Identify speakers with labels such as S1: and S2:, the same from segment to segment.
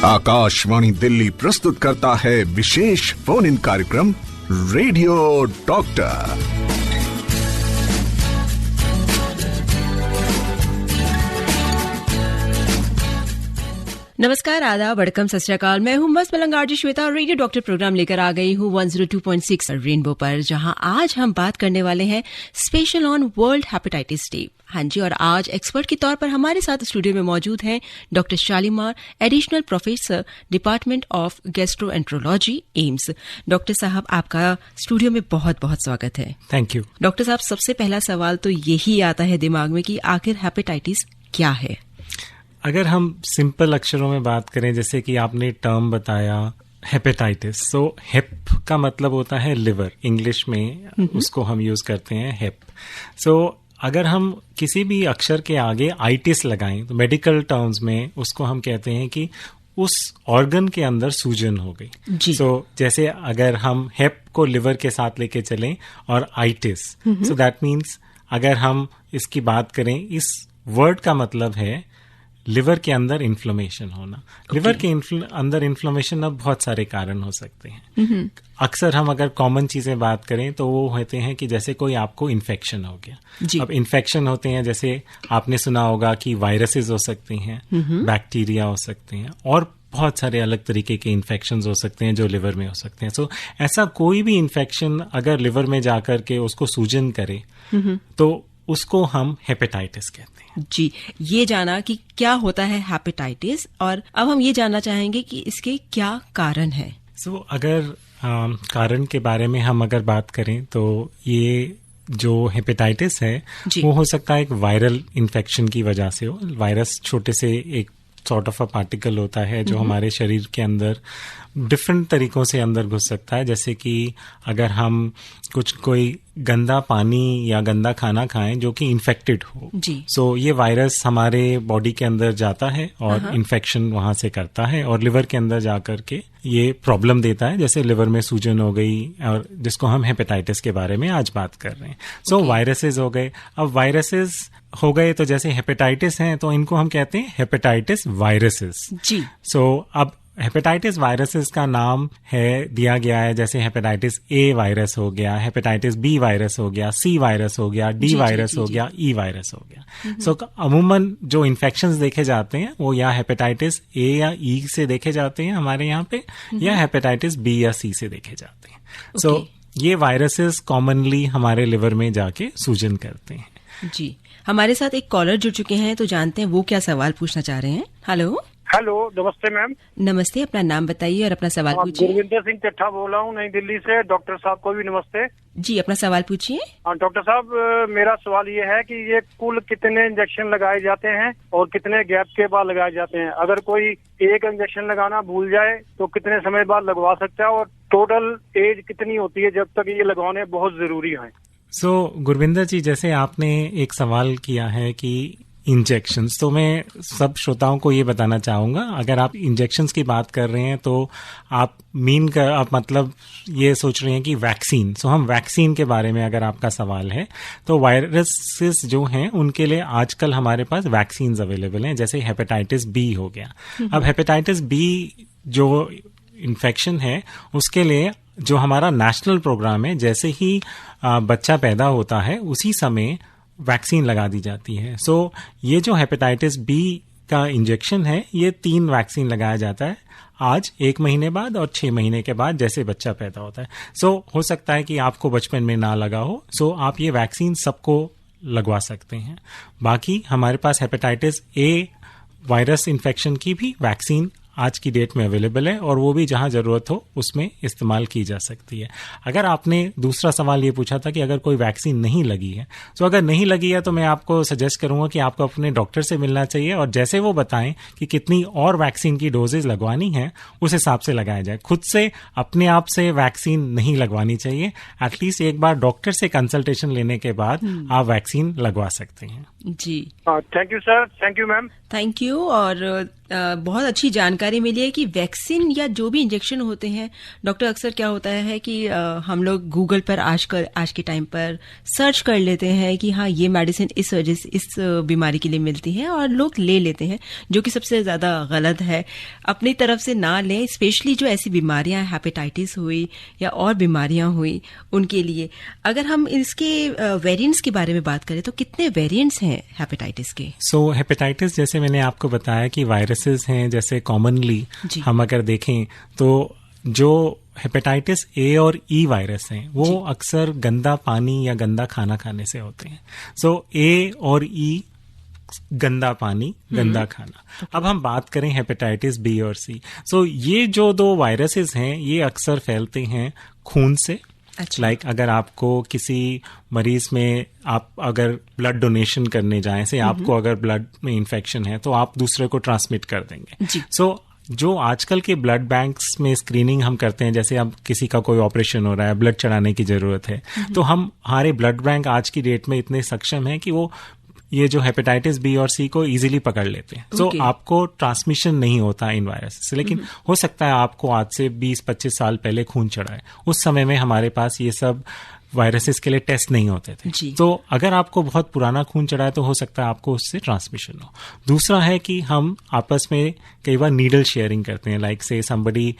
S1: आकाशवाणी दिल्ली प्रस्तुत करता है विशेष फोन इन कार्यक्रम रेडियो डॉक्टर।
S2: नमस्कार, आदाब, वड़कम, सत श्री अकाल। मैं हूं मस्त मलंग RJ Shweta. Radio doctor program लेकर आ गई हूं 102.6 रेनबो पर, जहां आज हम बात करने वाले हैं special on world hepatitis day. हाँ जी, और आज एक्सपर्ट के तौर पर हमारे साथ स्टूडियो में मौजूद हैं doctor Shalimar, additional professor, department of gastroenterology, AIIMS. Doctor साहब, आपका स्टूडियो में बहुत बहुत स्वागत है।
S3: Thank you.
S2: डॉक्टर साहब, सबसे पहला सवाल तो यही आता है दिमाग में कि आखिर हेपेटाइटिस क्या है?
S3: अगर हम सिंपल अक्षरों में बात करें, जैसे कि आपने टर्म बताया हेपेटाइटिस, सो हेप का मतलब होता है लिवर, इंग्लिश में उसको हम यूज करते हैं हेप। सो अगर हम किसी भी अक्षर के आगे आइटिस लगाएं तो मेडिकल टर्म्स में उसको हम कहते हैं कि उस ऑर्गन के अंदर सूजन हो गई। सो जैसे अगर हम हेप को लिवर के साथ लेके चलें और आइटिस, सो दैट मीन्स अगर हम इसकी बात करें, इस वर्ड का मतलब है लिवर के अंदर इन्फ्लेमेशन होना। लिवर के अंदर इन्फ्लेमेशन अब बहुत सारे कारण हो सकते हैं। अक्सर हम अगर कॉमन चीजें बात करें तो वो होते हैं कि जैसे कोई आपको इन्फेक्शन हो गया। अब इन्फेक्शन होते हैं, जैसे आपने सुना होगा कि वायरसेस हो सकते हैं, बैक्टीरिया हो सकते हैं, और बहुत सारे अलग तरीके के इन्फेक्शंस हो सकते हैं जो लिवर में हो सकते हैं। सो ऐसा कोई भी इन्फेक्शन अगर लिवर में जाकर के उसको सूजन करे तो उसको हम हेपेटाइटिस कहते हैं।
S2: जी, ये जाना कि क्या होता है हेपेटाइटिस, और अब हम ये जानना चाहेंगे कि इसके क्या कारण है।
S3: सो अगर कारण के बारे में हम अगर बात करें तो ये जो हेपेटाइटिस है वो हो सकता है एक वायरल इन्फेक्शन की वजह से हो। वायरस छोटे से एक सॉर्ट ऑफ अ पार्टिकल होता है जो हमारे शरीर के अंदर डिफरेंट तरीकों से अंदर घुस सकता है। जैसे कि अगर हम कोई गंदा पानी या गंदा खाना खाएं जो कि इन्फेक्टेड हो, सो ये वायरस हमारे बॉडी के अंदर जाता है और इन्फेक्शन वहां से करता है और लिवर के अंदर जाकर के ये प्रॉब्लम देता है, जैसे लिवर में सूजन हो गई, और जिसको हम हेपेटाइटिस के बारे में आज बात कर रहे हैं। सो वायरसेस हो गए। अब वायरसेस हो गए तो जैसे हेपेटाइटिस हैं तो इनको हम कहते हैं हेपेटाइटिस वायरसेस।
S2: जी।
S3: सो अब हेपेटाइटिस वायरसेस का नाम दिया गया है, जैसे हेपेटाइटिस ए वायरस हो गया, हेपेटाइटिस बी वायरस हो गया, सी वायरस हो गया, डी वायरस हो गया, ई वायरस हो गया। सो अमूमन जो इन्फेक्शंस देखे जाते हैं वो या हेपेटाइटिस ए या ई से देखे जाते हैं हमारे यहाँ पे, या हेपेटाइटिस बी या सी से देखे जाते हैं। सो ये वायरसेस कॉमनली हमारे लिवर में जाके सूजन करते हैं।
S2: जी, हमारे साथ एक कॉलर जुड़ चुके हैं, तो जानते हैं वो क्या सवाल पूछना चाह रहे हैं। हेलो।
S4: हेलो, नमस्ते मैम।
S2: नमस्ते, अपना नाम बताइए और अपना सवाल पूछिए।
S4: गुरविंदर सिंह चट्ठा बोल रहा हूँ, नई दिल्ली से। डॉक्टर साहब को भी नमस्ते
S2: जी, अपना सवाल पूछिए।
S4: डॉक्टर साहब, मेरा सवाल ये है कि ये कुल कितने इंजेक्शन लगाए जाते हैं और कितने गैप के बाद लगाए जाते हैं? अगर कोई एक इंजेक्शन लगाना भूल जाए तो कितने समय बाद लगवा सकता है, और टोटल एज कितनी होती है जब तक ये लगवाने बहुत जरूरी है?
S3: सो गुरविंदर जी, जैसे आपने एक सवाल किया है कि इंजेक्शंस, तो मैं सब श्रोताओं को ये बताना चाहूंगा, अगर आप इंजेक्शंस की बात कर रहे हैं तो आप मतलब ये सोच रहे हैं कि वैक्सीन। सो हम वैक्सीन के बारे में अगर आपका सवाल है तो वायरसेस जो हैं उनके लिए आजकल हमारे पास वैक्सीन अवेलेबल हैं, जैसे हेपेटाइटिस बी हो गया। अब हेपेटाइटिस बी जो इन्फेक्शन है उसके लिए जो हमारा नेशनल प्रोग्राम है, जैसे ही बच्चा पैदा होता है उसी समय वैक्सीन लगा दी जाती है। सो ये जो हेपेटाइटिस बी का इंजेक्शन है, ये 3 वैक्सीन लगाया जाता है, आज 1 महीने बाद और 6 महीने के बाद, जैसे बच्चा पैदा होता है। सो हो सकता है कि आपको बचपन में ना लगा हो, सो आप ये वैक्सीन सबको लगवा सकते हैं। बाकी हमारे पास हेपेटाइटिस ए वायरस इन्फेक्शन की भी वैक्सीन आज की डेट में अवेलेबल है, और वो भी जहां जरूरत हो उसमें इस्तेमाल की जा सकती है। अगर आपने दूसरा सवाल ये पूछा था कि अगर कोई वैक्सीन नहीं लगी है, तो अगर नहीं लगी है तो मैं आपको सजेस्ट करूंगा कि आपको अपने डॉक्टर से मिलना चाहिए, और जैसे वो बताएं कि कितनी और वैक्सीन की डोजेज लगवानी है उस हिसाब से लगाया जाए। खुद से अपने आप से वैक्सीन नहीं लगवानी चाहिए। एटलीस्ट एक बार डॉक्टर से कंसल्टेशन लेने के बाद आप वैक्सीन लगवा सकते हैं।
S2: जी,
S4: thank you sir. Thank you ma'am.
S2: Thank you. और बहुत अच्छी जानकारी मिली है कि वैक्सीन या जो भी इंजेक्शन होते हैं डॉक्टर, अक्सर क्या होता है कि हम लोग गूगल पर आज के टाइम पर सर्च कर लेते हैं कि हाँ ये मेडिसिन इस बीमारी के लिए मिलती है और लोग ले लेते हैं, जो कि सबसे ज्यादा गलत है। अपनी तरफ से ना लें, स्पेशली जो ऐसी बीमारियां, हेपेटाइटिस हुई या और बीमारियां हुई उनके लिए। अगर हम इसके वेरिएंट्स के बारे में बात करें तो कितने वेरिएंट्स हैं हेपेटाइटिस के?
S3: सो हेपेटाइटिस, जैसे मैंने आपको बताया कि वायरसेस हैं, जैसे कॉमनली हम अगर देखें तो जो हेपेटाइटिस ए और ई वायरस हैं वो अक्सर गंदा पानी या गंदा खाना खाने से होते हैं। सो ए और ई गंदा पानी, गंदा खाना। अब हम बात करें हेपेटाइटिस बी और सी। सो ये जो दो वायरसेस हैं ये अक्सर फैलते हैं खून से। लाइक अगर आपको किसी मरीज में आप अगर ब्लड डोनेशन करने जाएं, से आपको अगर ब्लड में इन्फेक्शन है तो आप दूसरे को ट्रांसमिट कर देंगे। सो जो आजकल के ब्लड बैंक्स में स्क्रीनिंग हम करते हैं, जैसे अब किसी का कोई ऑपरेशन हो रहा है, ब्लड चढ़ाने की जरूरत है, तो हमारे ब्लड बैंक आज की डेट में इतने सक्षम है कि वो ये जो हेपेटाइटिस बी और सी को इजीली पकड़ लेते हैं। सो आपको ट्रांसमिशन नहीं होता इन वायरस से, लेकिन हो सकता है आपको आज से 20-25 साल पहले खून चढ़ा है, उस समय में हमारे पास ये सब वायरसेस के लिए टेस्ट नहीं होते थे। तो अगर आपको बहुत पुराना खून चढ़ा है तो हो सकता है आपको उससे ट्रांसमिशन हो। दूसरा है कि हम आपस में कई बार नीडल शेयरिंग करते हैं। लाइक से समबडी,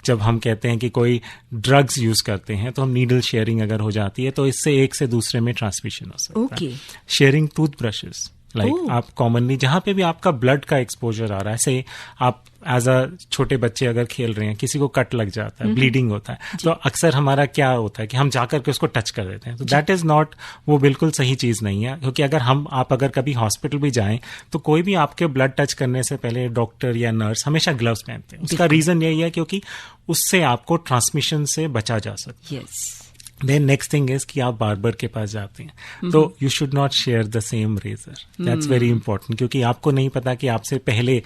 S3: जब हम कहते हैं कि कोई ड्रग्स यूज करते हैं तो हम नीडल शेयरिंग अगर हो जाती है तो इससे एक से दूसरे में ट्रांसमिशन हो सकता है। शेयरिंग टूथब्रशेस, लाइक आप कॉमनली जहां पे भी आपका ब्लड का एक्सपोजर आ रहा है, से आप एज अ छोटे बच्चे अगर खेल रहे हैं, किसी को कट लग जाता है, ब्लीडिंग होता है, तो अक्सर हमारा क्या होता है कि हम जाकर के उसको टच कर देते हैं। तो दैट इज नॉट, वो बिल्कुल सही चीज नहीं है। क्योंकि अगर आप अगर कभी हॉस्पिटल भी जाएं तो कोई भी आपके ब्लड टच करने से पहले डॉक्टर या नर्स हमेशा ग्लव्स पहनते हैं। उसका रीजन यही है क्योंकि उससे आपको ट्रांसमिशन से बचा जा सकता है। देन नेक्स्ट थिंग इज कि आप बार्बर के पास जाते हैं तो you should not share the same razor. That's very important, क्योंकि आपको नहीं पता कि आपसे पहले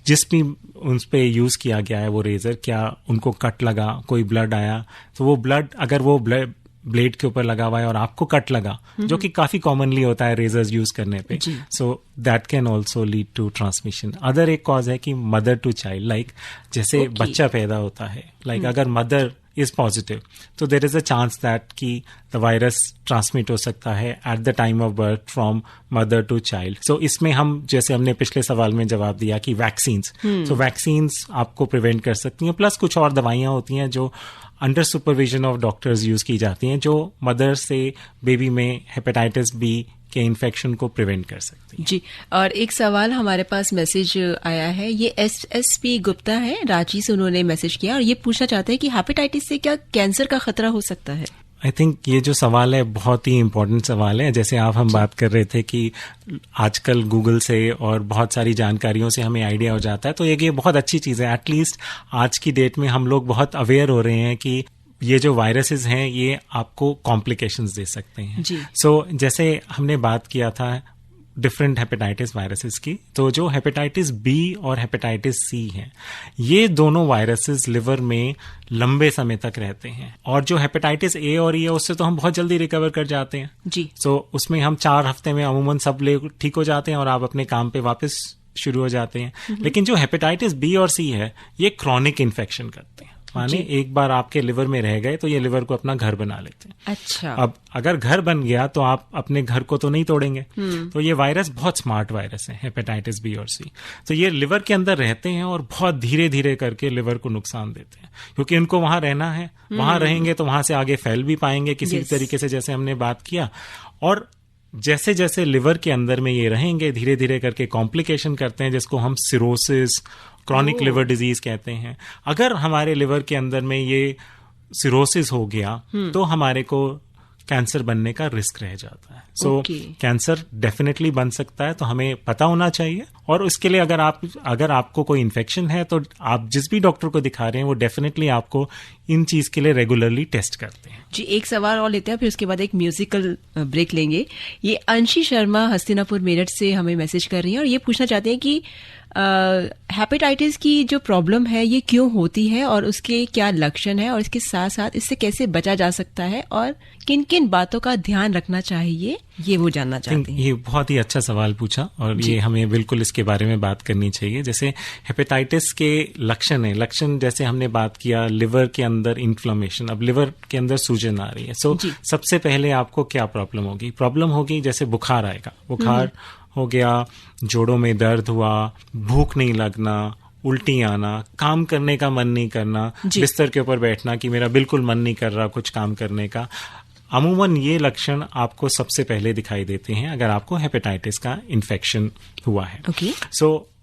S3: जिस भी उन पे यूज किया गया है वो रेजर, क्या उनको कट लगा, कोई ब्लड आया, तो वो ब्लड अगर वो ब्लेड के ऊपर लगा हुआ है और आपको कट लगा, जो कि काफी कॉमनली होता है रेजर्स यूज करने पे, so that can also lead to transmission. Other एक कॉज है कि मदर टू चाइल्ड, लाइक जैसे बच्चा पैदा होता है, लाइक अगर मदर is positive, तो there is a chance that कि the virus transmit हो सकता है at the time of birth from mother to child. So इसमें हम, जैसे हमने पिछले सवाल में जवाब दिया कि वैक्सीन्स, so वैक्सीन्स आपको प्रिवेंट कर सकती हैं, प्लस कुछ और दवाइयाँ होती हैं जो under supervision of doctors use की जाती हैं, जो मदर से बेबी में हेपेटाइटिस बी के इन्फेक्शन को प्रिवेंट कर सकती है।
S2: जी, और एक सवाल हमारे पास मैसेज आया है, ये SSP गुप्ता है, रांची से उन्होंने मैसेज किया और ये पूछना चाहते हैं कि हेपेटाइटिस से क्या कैंसर का खतरा हो सकता है?
S3: आई थिंक ये जो सवाल है बहुत ही इम्पोर्टेंट सवाल है। जैसे हम बात कर रहे थे कि आजकल गूगल से और बहुत सारी जानकारियों से हमें आइडिया हो जाता है, तो ये बहुत अच्छी चीज़ है। एटलीस्ट आज की डेट में हम लोग बहुत अवेयर हो रहे हैं कि ये जो वायरसेस हैं ये आपको कॉम्प्लिकेशंस दे सकते हैं। सो जैसे हमने बात किया था डिफरेंट हेपेटाइटिस वायरसेस की, तो जो हेपेटाइटिस बी और हेपेटाइटिस सी हैं, ये दोनों वायरसेस लिवर में लंबे समय तक रहते हैं। और जो हेपेटाइटिस ए और ई है उससे तो हम बहुत जल्दी रिकवर कर जाते हैं जी। सो उसमें हम 4 हफ्ते में अमूमन सब लोग ठीक हो जाते हैं और आप अपने काम पे वापस शुरू हो जाते हैं। लेकिन जो हेपेटाइटिस बी और सी है ये क्रॉनिक इन्फेक्शन करते हैं, माने एक बार आपके लिवर में रह गए तो ये लिवर को अपना घर बना लेते हैं।
S2: अच्छा,
S3: अब अगर घर बन गया तो आप अपने घर को तो नहीं तोड़ेंगे। तो ये वायरस बहुत स्मार्ट वायरस है, हेपेटाइटिस बी और सी। तो ये लिवर के अंदर रहते हैं और बहुत धीरे धीरे करके लिवर को नुकसान देते हैं, क्योंकि उनको वहां रहना है, वहां रहेंगे तो वहां से आगे फैल भी पाएंगे किसी भी तरीके से, जैसे हमने बात किया। और जैसे जैसे लिवर के अंदर में ये रहेंगे धीरे धीरे करके कॉम्प्लिकेशन करते हैं, जिसको हम सिरोसिस, क्रॉनिक लिवर डिजीज कहते हैं। अगर हमारे लिवर के अंदर में ये सिरोसिस हो गया तो हमारे को कैंसर बनने का रिस्क रह जाता है। सो कैंसर डेफिनेटली बन सकता है, तो हमें पता होना चाहिए। और उसके लिए अगर आपको कोई इन्फेक्शन है तो आप जिस भी डॉक्टर को दिखा रहे हैं वो डेफिनेटली आपको इन चीज के लिए रेगुलरली टेस्ट करते हैं।
S2: जी, एक सवाल और लेते हैं, फिर उसके बाद एक म्यूजिकल ब्रेक लेंगे। ये अंशी शर्मा हस्तिनापुर मेरठ से हमें मैसेज कर रही हैं और ये पूछना चाहते हैं कि हेपेटाइटिस की जो प्रॉब्लम है ये क्यों होती है और उसके क्या लक्षण है और इसके साथ साथ इससे कैसे बचा जा सकता है और किन किन बातों का ध्यान रखना चाहिए, ये वो जानना चाहते हैं।
S3: ये बहुत ही अच्छा सवाल पूछा और ये हमें बिल्कुल इसके बारे में बात करनी चाहिए। जैसे हेपेटाइटिस के लक्षण जैसे हमने बात किया, लिवर के अंदर इन्फ्लेमेशन, अब लिवर के अंदर सूजन आ रही है। सबसे पहले आपको क्या प्रॉब्लम होगी जैसे बुखार आएगा, बुखार हो गया, जोड़ों में दर्द हुआ, भूख नहीं लगना, उल्टी आना, काम करने का मन नहीं करना, बिस्तर के ऊपर बैठना कि मेरा बिल्कुल मन नहीं कर रहा कुछ काम करने का। अमूमन ये लक्षण आपको सबसे पहले दिखाई देते हैं अगर आपको हेपेटाइटिस का इन्फेक्शन हुआ है।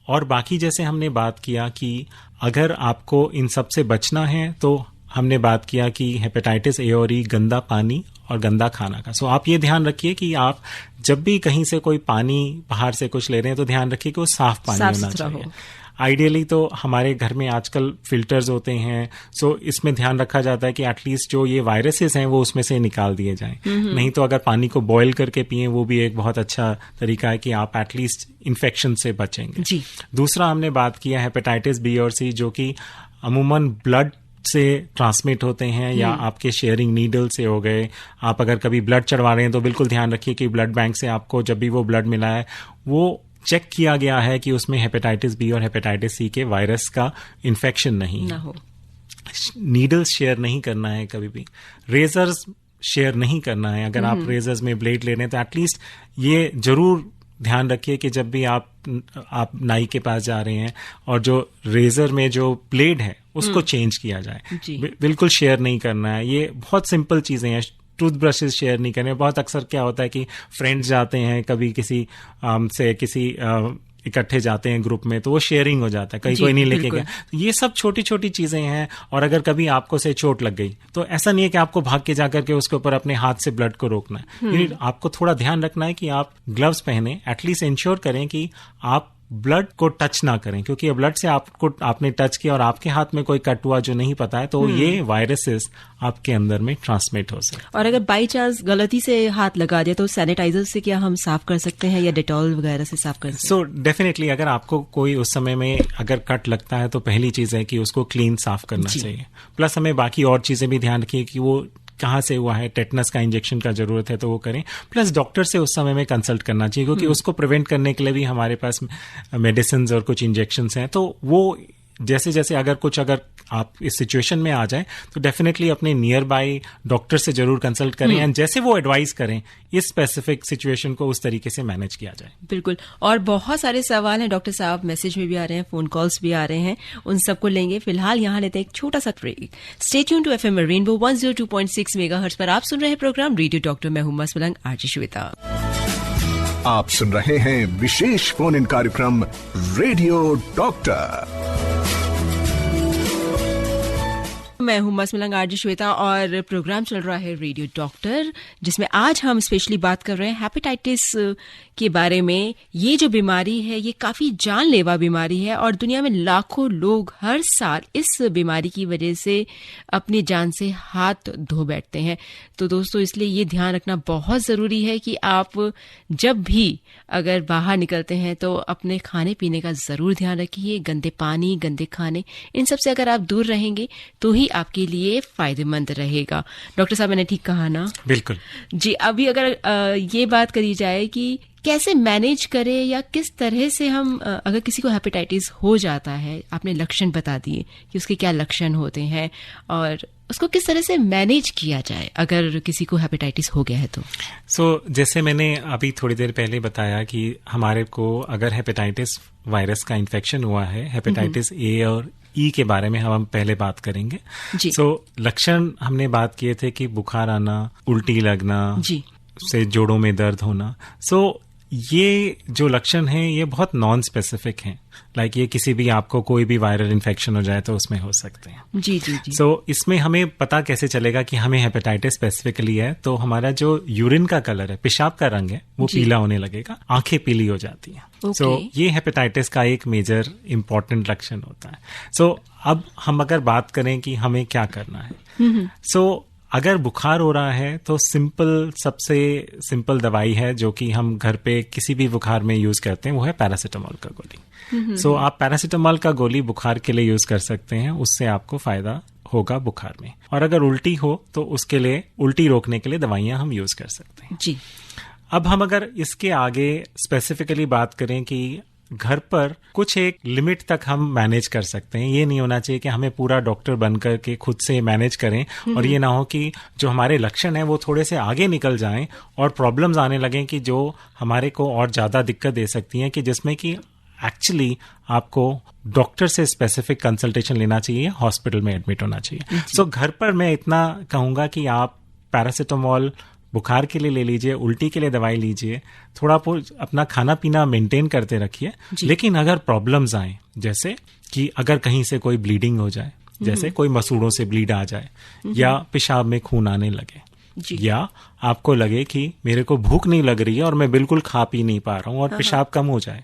S3: और बाकी जैसे हमने बात किया कि अगर आपको इन सब से बचना है तो हमने बात किया कि हेपेटाइटिस ए और ई, गंदा पानी और गंदा खाना का। आप ये ध्यान रखिए कि आप जब भी कहीं से कोई पानी बाहर से कुछ ले रहे हैं तो ध्यान रखिए कि वो साफ पानी होना चाहिए। आइडियली तो हमारे घर में आजकल फिल्टर्स होते हैं, इसमें ध्यान रखा जाता है कि एटलीस्ट जो ये वायरसेस हैं वो उसमें से निकाल दिए जाएं। नहीं तो अगर पानी को बॉयल करके पिएं वो भी एक बहुत अच्छा तरीका है कि आप एटलीस्ट इन्फेक्शन से बचेंगे। दूसरा हमने बात किया हेपेटाइटिस बी और सी, जो कि अमूमन ब्लड से ट्रांसमिट होते हैं या आपके शेयरिंग नीडल से हो गए। आप अगर कभी ब्लड चढ़वा रहे हैं तो बिल्कुल ध्यान रखिए कि ब्लड बैंक से आपको जब भी वो ब्लड मिला है वो चेक किया गया है कि उसमें हेपेटाइटिस बी और हेपेटाइटिस सी के वायरस का इन्फेक्शन नहीं है। नीडल्स शेयर नहीं करना है, कभी भी रेजर्स शेयर नहीं करना है। अगर आप रेजर्स में ब्लेड ले रहे हैं तो एटलीस्ट ये जरूर ध्यान रखिए कि जब भी आप नाई के पास जा रहे हैं और जो रेजर में जो ब्लेड है उसको चेंज किया जाए। बिल्कुल शेयर नहीं करना है। ये बहुत सिंपल चीजें हैं। टूथ ब्रशेस शेयर नहीं करने। बहुत अक्सर क्या होता है कि फ्रेंड्स जाते हैं कभी किसी इकट्ठे जाते हैं ग्रुप में तो वो शेयरिंग हो जाता है, कहीं कोई नहीं लेके गया। तो ये सब छोटी छोटी चीजें हैं। और अगर कभी आपको से चोट लग गई तो ऐसा नहीं है कि आपको भाग के जाकर के उसके ऊपर अपने हाथ से ब्लड को रोकना है। आपको थोड़ा ध्यान रखना है कि आप ग्लव्स पहने, एटलीस्ट इंश्योर करें कि आप ब्लड को टच ना करें, क्योंकि ब्लड से आपने टच किया और आपके हाथ में कोई कट हुआ जो नहीं पता है तो ये वायरसेस आपके अंदर में ट्रांसमिट हो सकते।
S2: और अगर बाई चांस गलती से हाथ लगा दिया तो सैनिटाइजर से क्या हम साफ कर सकते हैं या डेटॉल वगैरह से साफ कर सकते हैं?
S3: डेफिनेटली अगर आपको कोई उस समय में अगर कट लगता है तो पहली चीज है कि उसको क्लीन साफ करना चाहिए। प्लस हमें बाकी और चीजें भी ध्यान रखिए कि वो कहाँ से हुआ है, टेटनस का इंजेक्शन का जरूरत है तो वो करें। प्लस डॉक्टर से उस समय में कंसल्ट करना चाहिए, क्योंकि उसको प्रिवेंट करने के लिए भी हमारे पास मेडिसिन और कुछ इंजेक्शंस हैं। तो वो जैसे अगर आप इस सिचुएशन में आ जाए तो डेफिनेटली अपने नियर बाय डॉक्टर से जरूर कंसल्ट करें एंड जैसे वो एडवाइस करें इस स्पेसिफिक सिचुएशन को उस तरीके से मैनेज किया जाए।
S2: बिल्कुल। और बहुत सारे सवाल हैं डॉक्टर साहब, मैसेज में भी आ रहे हैं, फोन कॉल्स भी आ रहे हैं, उन सबको लेंगे। फिलहाल यहाँ लेते हैं एक छोटा सा break. Stay tune to FM Rainbow 102.6 megahertz पर आप सुन रहे हैं प्रोग्राम रेडियो डॉक्टर। मैं हूं मसमलंग आरजे श्वेता।
S1: आप सुन रहे हैं विशेष फोन इन कार्यक्रम रेडियो डॉक्टर।
S2: मैं हूं मसमलंग आरजे श्वेता और प्रोग्राम चल रहा है रेडियो डॉक्टर, जिसमें आज हम स्पेशली बात कर रहे हैं हेपेटाइटिस के बारे में। ये जो बीमारी है ये काफी जानलेवा बीमारी है और दुनिया में लाखों लोग हर साल इस बीमारी की वजह से अपनी जान से हाथ धो बैठते हैं। तो दोस्तों इसलिए ये ध्यान रखना बहुत जरूरी है कि आप जब भी अगर बाहर निकलते हैं तो अपने खाने पीने का जरूर ध्यान रखिए। गंदे पानी, गंदे खाने, इन सब से अगर आप दूर रहेंगे तो ही आपके लिए फायदेमंद रहेगा। डॉक्टर साहब मैंने ठीक कहा ना?
S3: बिल्कुल
S2: जी। अभी अगर ये बात करी जाए कि कैसे मैनेज करें या किस तरह से हम अगर किसी को हेपेटाइटिस हो जाता है, आपने लक्षण बता दिए कि उसके क्या लक्षण होते हैं और उसको किस तरह से मैनेज किया जाए अगर किसी को हेपेटाइटिस हो गया है तो।
S3: जैसे मैंने अभी थोड़ी देर पहले बताया कि हमारे को अगर हेपेटाइटिस वायरस का इन्फेक्शन हुआ है, हेपेटाइटिस ए और ई के बारे में हम पहले बात करेंगे। लक्षण हमने बात किए थे कि बुखार आना, उल्टी लगना, से जोड़ों में दर्द होना। ये जो लक्षण हैं ये बहुत नॉन स्पेसिफिक हैं। लाइक ये किसी भी आपको कोई भी वायरल इन्फेक्शन हो जाए तो उसमें हो सकते हैं।
S2: जी।
S3: इसमें हमें पता कैसे चलेगा कि हमें हेपेटाइटिस स्पेसिफिकली है? तो हमारा जो यूरिन का कलर है, पेशाब का रंग है, वो पीला होने लगेगा, आंखें पीली हो जाती हैं। ये हेपेटाइटिस का एक मेजर इंपॉर्टेंट लक्षण होता है। अब हम अगर बात करें कि हमें क्या करना है, अगर बुखार हो रहा है तो सबसे सिंपल दवाई है जो कि हम घर पे किसी भी बुखार में यूज करते हैं, वो है पैरासिटामोल का गोली। सो आप पैरासिटामोल का गोली बुखार के लिए यूज कर सकते हैं, उससे आपको फायदा होगा बुखार में। और अगर उल्टी हो तो उसके लिए, उल्टी रोकने के लिए दवाइयां हम यूज कर सकते हैं।
S2: जी।
S3: अब हम अगर इसके आगे स्पेसिफिकली बात करें कि घर पर कुछ एक लिमिट तक हम मैनेज कर सकते हैं, ये नहीं होना चाहिए कि हमें पूरा डॉक्टर बनकर के खुद से मैनेज करें और ये ना हो कि जो हमारे लक्षण हैं वो थोड़े से आगे निकल जाएं और प्रॉब्लम्स आने लगें कि जो हमारे को और ज्यादा दिक्कत दे सकती हैं, कि जिसमें कि एक्चुअली आपको डॉक्टर से स्पेसिफिक कंसल्टेशन लेना चाहिए, हॉस्पिटल में एडमिट होना चाहिए। सो घर पर मैं इतना कहूंगा कि आप पैरासिटामोल बुखार के लिए ले लीजिए, उल्टी के लिए दवाई लीजिए, थोड़ा अपना खाना पीना मेंटेन करते रखिए। लेकिन अगर प्रॉब्लम्स आए, जैसे कि अगर कहीं से कोई ब्लीडिंग हो जाए, जैसे कोई मसूड़ों से ब्लीड आ जाए, या पेशाब में खून आने लगे, या आपको लगे कि मेरे को भूख नहीं लग रही है और मैं बिल्कुल खा पी नहीं पा रहा हूं और पेशाब कम हो जाए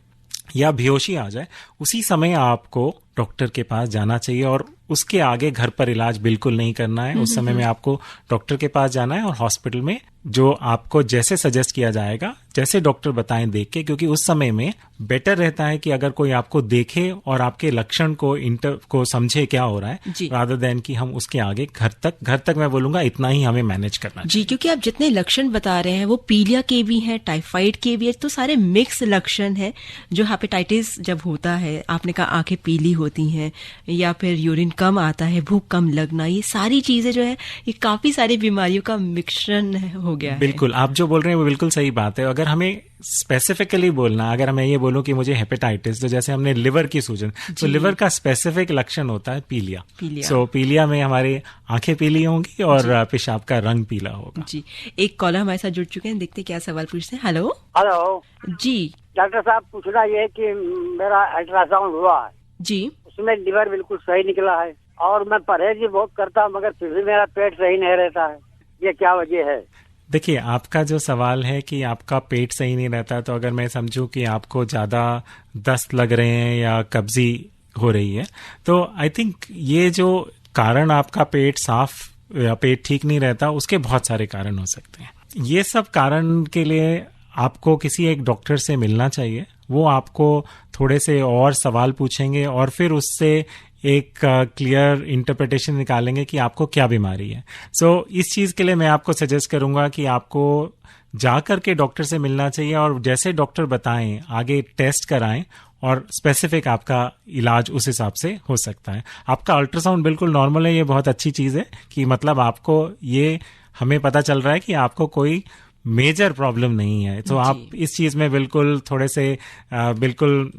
S3: या बेहोशी आ जाए, उसी समय आपको डॉक्टर के पास जाना चाहिए और उसके आगे घर पर इलाज बिल्कुल नहीं करना है। उस समय में आपको डॉक्टर के पास जाना है और हॉस्पिटल में जो आपको जैसे सजेस्ट किया जाएगा, जैसे डॉक्टर बताएं देख के, क्योंकि उस समय में बेटर रहता है कि अगर कोई आपको देखे और आपके लक्षण को समझे क्या हो रहा है, रादर देन कि हम उसके आगे घर तक मैं बोलूंगा इतना ही हमें मैनेज करना चाहिए।
S2: जी, क्योंकि आप जितने लक्षण बता रहे हैं वो पीलिया के भी हैं, टाइफाइड के भी है, तो सारे मिक्स लक्षण हैं। जो हेपेटाइटिस जब होता है, आपने कहा आंखें पीली होती हैं या फिर यूरिन कम आता है, भूख कम लगना, ये सारी चीजें जो है ये काफी सारी बीमारियों का मिश्रण हो गया है।
S3: बिल्कुल, आप जो बोल रहे हैं वो बिल्कुल सही बात है। अगर हमें स्पेसिफिकली बोलना, अगर मैं ये बोलूं कि मुझे हेपेटाइटिस, तो जैसे हमने लिवर की सूजन, तो लिवर का स्पेसिफिक लक्षण होता है पीलिया। सो पीलिया में हमारी आंखें पीली होंगी और पेशाब का रंग पीला होगा।
S2: जी, एक कॉलर हमारे साथ जुड़ चुके हैं, देखते क्या सवाल पूछते हैं। हेलो
S5: हेलो
S2: जी।
S5: डॉक्टर साहब, पूछना ये है कि मेरा अल्ट्रासाउंड हुआ है
S2: जी,
S5: उसमें लिवर बिल्कुल सही निकला है और मैं परहेज भी बहुत करता हूँ, मगर फिर भी मेरा पेट सही नहीं रहता है, ये क्या वजह है?
S3: देखिए, आपका जो सवाल है कि आपका पेट सही नहीं रहता, तो अगर मैं समझूं कि आपको ज्यादा दस्त लग रहे हैं या कब्जी हो रही है, तो आई थिंक ये जो कारण आपका पेट साफ या पेट ठीक नहीं रहता, उसके बहुत सारे कारण हो सकते हैं। ये सब कारण के लिए आपको किसी एक डॉक्टर से मिलना चाहिए। वो आपको थोड़े से और सवाल पूछेंगे और फिर उससे एक क्लियर इंटरप्रिटेशन निकालेंगे कि आपको क्या बीमारी है। सो इस चीज के लिए मैं आपको सजेस्ट करूंगा कि आपको जाकर के डॉक्टर से मिलना चाहिए और जैसे डॉक्टर बताएं आगे टेस्ट कराएं और स्पेसिफिक आपका इलाज उस हिसाब से हो सकता है। आपका अल्ट्रासाउंड बिल्कुल नॉर्मल है, ये बहुत अच्छी चीज है कि मतलब आपको ये हमें पता चल रहा है कि आपको कोई मेजर प्रॉब्लम नहीं है। तो आप इस चीज में बिल्कुल थोड़े से बिल्कुल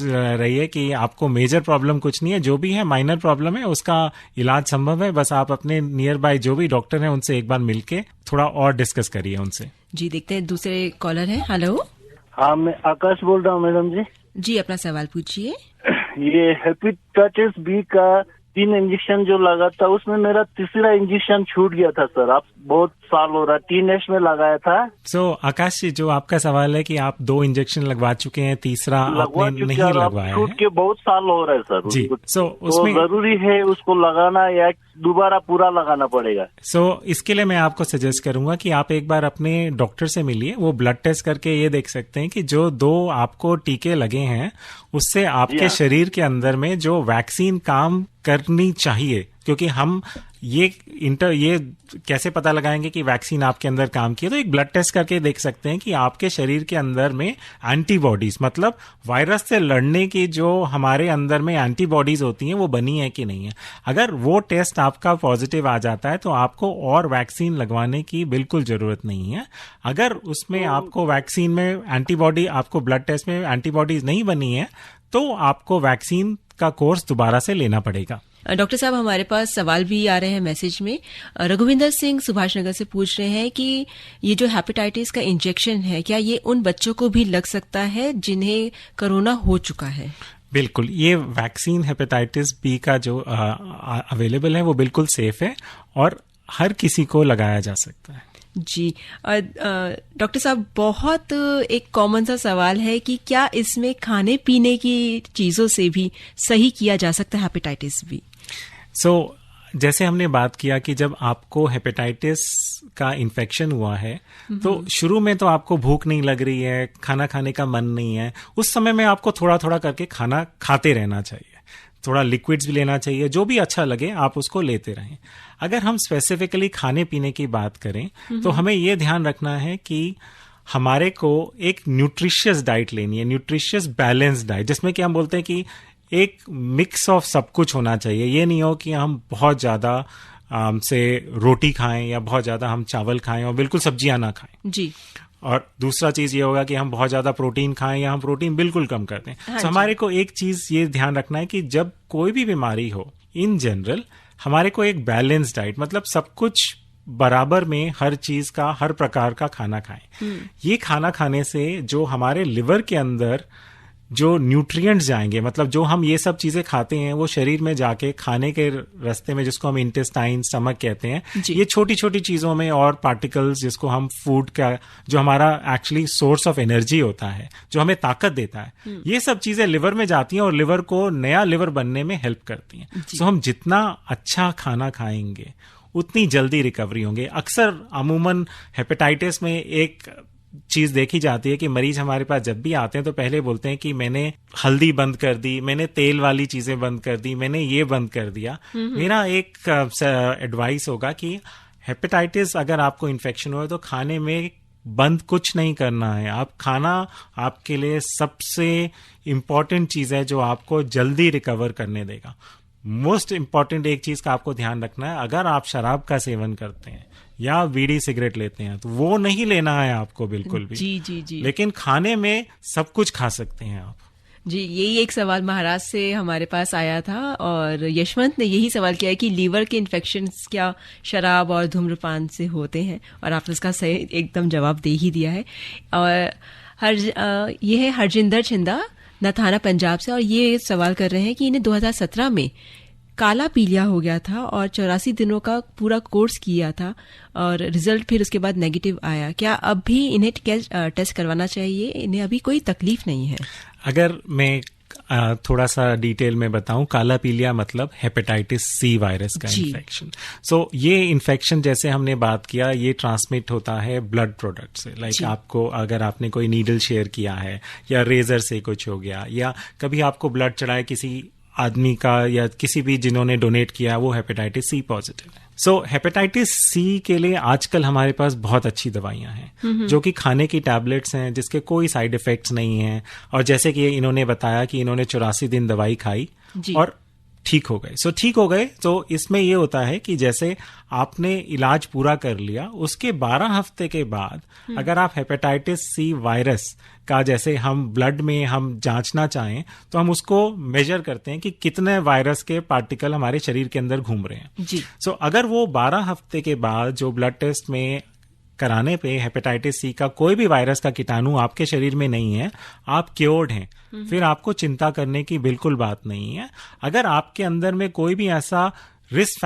S3: रहिए कि आपको मेजर प्रॉब्लम कुछ नहीं है, जो भी है माइनर प्रॉब्लम है, उसका इलाज संभव है। बस आप अपने नियर बाय जो भी डॉक्टर हैं उनसे एक बार मिलके थोड़ा और डिस्कस करिए उनसे।
S2: जी, देखते हैं दूसरे कॉलर हैं। हेलो।
S6: हाँ, मैं आकाश बोल रहा हूँ मैडम जी।
S2: जी, अपना सवाल पूछिए।
S6: ये हेपेटाइटिस बी का 3 इंजेक्शन जो लगा था, उसमें मेरा तीसरा इंजेक्शन छूट गया था सर। आप बहुत साल हो रहा, 3 में लगाया था।
S3: सो आकाश जी, जो आपका सवाल है कि आप 2 इंजेक्शन लगवा चुके हैं, तीसरा आपने नहीं लगवाया
S6: छूट के बहुत साल हो रहा है सर
S3: जी। सो उसमें
S6: जरूरी है उसको लगाना या दोबारा पूरा लगाना पड़ेगा?
S3: सो इसके लिए मैं आपको सजेस्ट करूंगा कि आप एक बार अपने डॉक्टर से मिलिए। वो ब्लड टेस्ट करके ये देख सकते हैं कि जो 2 आपको टीके लगे हैं उससे आपके शरीर के अंदर में जो वैक्सीन काम करनी चाहिए, क्योंकि हम ये कैसे पता लगाएंगे कि वैक्सीन आपके अंदर काम की है? तो एक ब्लड टेस्ट करके देख सकते हैं कि आपके शरीर के अंदर में एंटीबॉडीज, मतलब वायरस से लड़ने की जो हमारे अंदर में एंटीबॉडीज होती हैं वो बनी है कि नहीं है। अगर वो टेस्ट आपका पॉजिटिव आ जाता है तो आपको और वैक्सीन लगवाने की बिल्कुल जरूरत नहीं है। अगर उसमें आपको वैक्सीन में एंटीबॉडी, आपको ब्लड टेस्ट में एंटीबॉडीज नहीं बनी है, तो आपको वैक्सीन का कोर्स दोबारा से लेना पड़ेगा।
S2: डॉक्टर साहब, हमारे पास सवाल भी आ रहे हैं मैसेज में। रघुविंदर सिंह सुभाष नगर से पूछ रहे हैं कि ये जो हेपेटाइटिस का इंजेक्शन है, क्या ये उन बच्चों को भी लग सकता है जिन्हें कोरोना हो चुका है?
S3: बिल्कुल, ये वैक्सीन हेपेटाइटिस बी का जो अवेलेबल है वो बिल्कुल सेफ है और हर किसी को लगाया जा सकता है।
S2: जी, डॉक्टर साहब, बहुत एक कॉमन सा सवाल है कि क्या इसमें खाने पीने की चीजों से भी सही किया जा सकता है हेपेटाइटिस बी?
S3: सो जैसे हमने बात किया कि जब आपको हेपेटाइटिस का इन्फेक्शन हुआ है तो शुरू में तो आपको भूख नहीं लग रही है, खाना खाने का मन नहीं है, उस समय में आपको थोड़ा थोड़ा करके खाना खाते रहना चाहिए, थोड़ा लिक्विड्स भी लेना चाहिए, जो भी अच्छा लगे आप उसको लेते रहें। अगर हम स्पेसिफिकली खाने पीने की बात करें तो हमें ये ध्यान रखना है कि हमारे को एक न्यूट्रिशियस डाइट लेनी है, न्यूट्रिशियस बैलेंस डाइट, जिसमें कि हम बोलते हैं कि एक मिक्स ऑफ सब कुछ होना चाहिए। ये नहीं हो कि हम बहुत ज़्यादा से रोटी खाएं या बहुत ज़्यादा हम चावल खाएं और बिल्कुल सब्जियां ना खाएं
S2: जी।
S3: और दूसरा चीज़ ये होगा कि हम बहुत ज़्यादा प्रोटीन खाएं या हम प्रोटीन बिल्कुल कम कर दें। तो हमारे को एक चीज़ ये ध्यान रखना है कि जब कोई भी बीमारी हो, इन जनरल हमारे को एक बैलेंस डाइट, मतलब सब कुछ बराबर में हर चीज का, हर प्रकार का खाना खाएं। ये खाना खाने से जो हमारे लिवर के अंदर जो न्यूट्रिएंट्स जाएंगे, मतलब जो हम ये सब चीजें खाते हैं वो शरीर में जाके खाने के रास्ते में, जिसको हम इंटेस्टाइन, स्टमक कहते हैं, ये छोटी छोटी चीजों में और पार्टिकल्स, जिसको हम फूड का, जो हमारा एक्चुअली सोर्स ऑफ एनर्जी होता है, जो हमें ताकत देता है, ये सब चीजें लिवर में जाती हैं और लिवर को नया लिवर बनने में हेल्प करती हैं। तो हम जितना अच्छा खाना खाएंगे उतनी जल्दी रिकवरी होंगे। अक्सर अमूमन हेपेटाइटिस में एक चीज देखी जाती है कि मरीज हमारे पास जब भी आते हैं तो पहले बोलते हैं कि मैंने हल्दी बंद कर दी, मैंने तेल वाली चीजें बंद कर दी, मैंने ये बंद कर दिया। मेरा एक एडवाइस होगा कि हेपेटाइटिस अगर आपको इन्फेक्शन हुआ है तो खाने में बंद कुछ नहीं करना है। आप खाना आपके लिए सबसे इम्पॉर्टेंट चीज है जो आपको जल्दी रिकवर करने देगा। मोस्ट इम्पॉर्टेंट एक चीज का आपको ध्यान रखना है, अगर आप शराब का सेवन करते हैं या बीड़ी सिगरेट लेते हैं तो वो नहीं लेना है आपको बिल्कुल भी।
S2: जी। लेकिन
S3: खाने में सब कुछ खा सकते हैं आप।
S2: जी, यही एक सवाल महाराष्ट्र से हमारे पास आया था और यशवंत ने यही सवाल किया है कि लीवर के इन्फेक्शंस क्या शराब और धूम्रपान से होते हैं, और आपने उसका सही एकदम जवाब दे ही दिया है। और ये है हरजिंदर छिंदा नथाना पंजाब से, और ये सवाल कर रहे हैं कि इन्हें 2017 में काला पीलिया हो गया था और 84 दिनों का पूरा कोर्स किया था और रिजल्ट फिर उसके बाद नेगेटिव आया। क्या अब भी इन्हें टेस्ट करवाना चाहिए? इन्हें अभी कोई तकलीफ नहीं है?
S3: अगर मैं थोड़ा सा डिटेल में बताऊं, काला पीलिया मतलब हेपेटाइटिस सी वायरस का इन्फेक्शन। सो ये इन्फेक्शन, जैसे हमने बात किया, ये ट्रांसमिट होता है ब्लड प्रोडक्ट से। लाइक आपको, अगर आपने कोई नीडल शेयर किया है या रेजर से कुछ हो गया, या कभी आपको ब्लड चढ़ा है किसी आदमी का या किसी भी जिन्होंने डोनेट किया, वो हेपेटाइटिस सी पॉजिटिव है। सो हेपेटाइटिस सी के लिए आजकल हमारे पास बहुत अच्छी दवाइयां हैं जो कि खाने की टैबलेट्स हैं, जिसके कोई साइड इफेक्ट्स नहीं हैं। और जैसे कि इन्होंने बताया कि इन्होंने 84 दिन दवाई खाई और ठीक हो गए। ठीक हो गए। तो इसमें ये होता है कि जैसे आपने इलाज पूरा कर लिया, उसके 12 हफ्ते के बाद अगर आप हेपेटाइटिस सी वायरस का, जैसे हम ब्लड में हम जांचना चाहें तो हम उसको मेजर करते हैं कि कितने वायरस के पार्टिकल हमारे शरीर के अंदर घूम रहे हैं जी। अगर वो 12 हफ्ते के बाद जो ब्लड टेस्ट में कराने पे हेपेटाइटिस सी का कोई भी वायरस का कीटाणु आपके शरीर में नहीं है, आप क्योर्ड हैं, फिर आपको चिंता करने की बिल्कुल बात नहीं है। अगर आपके अंदर में कोई भी ऐसा रिस्क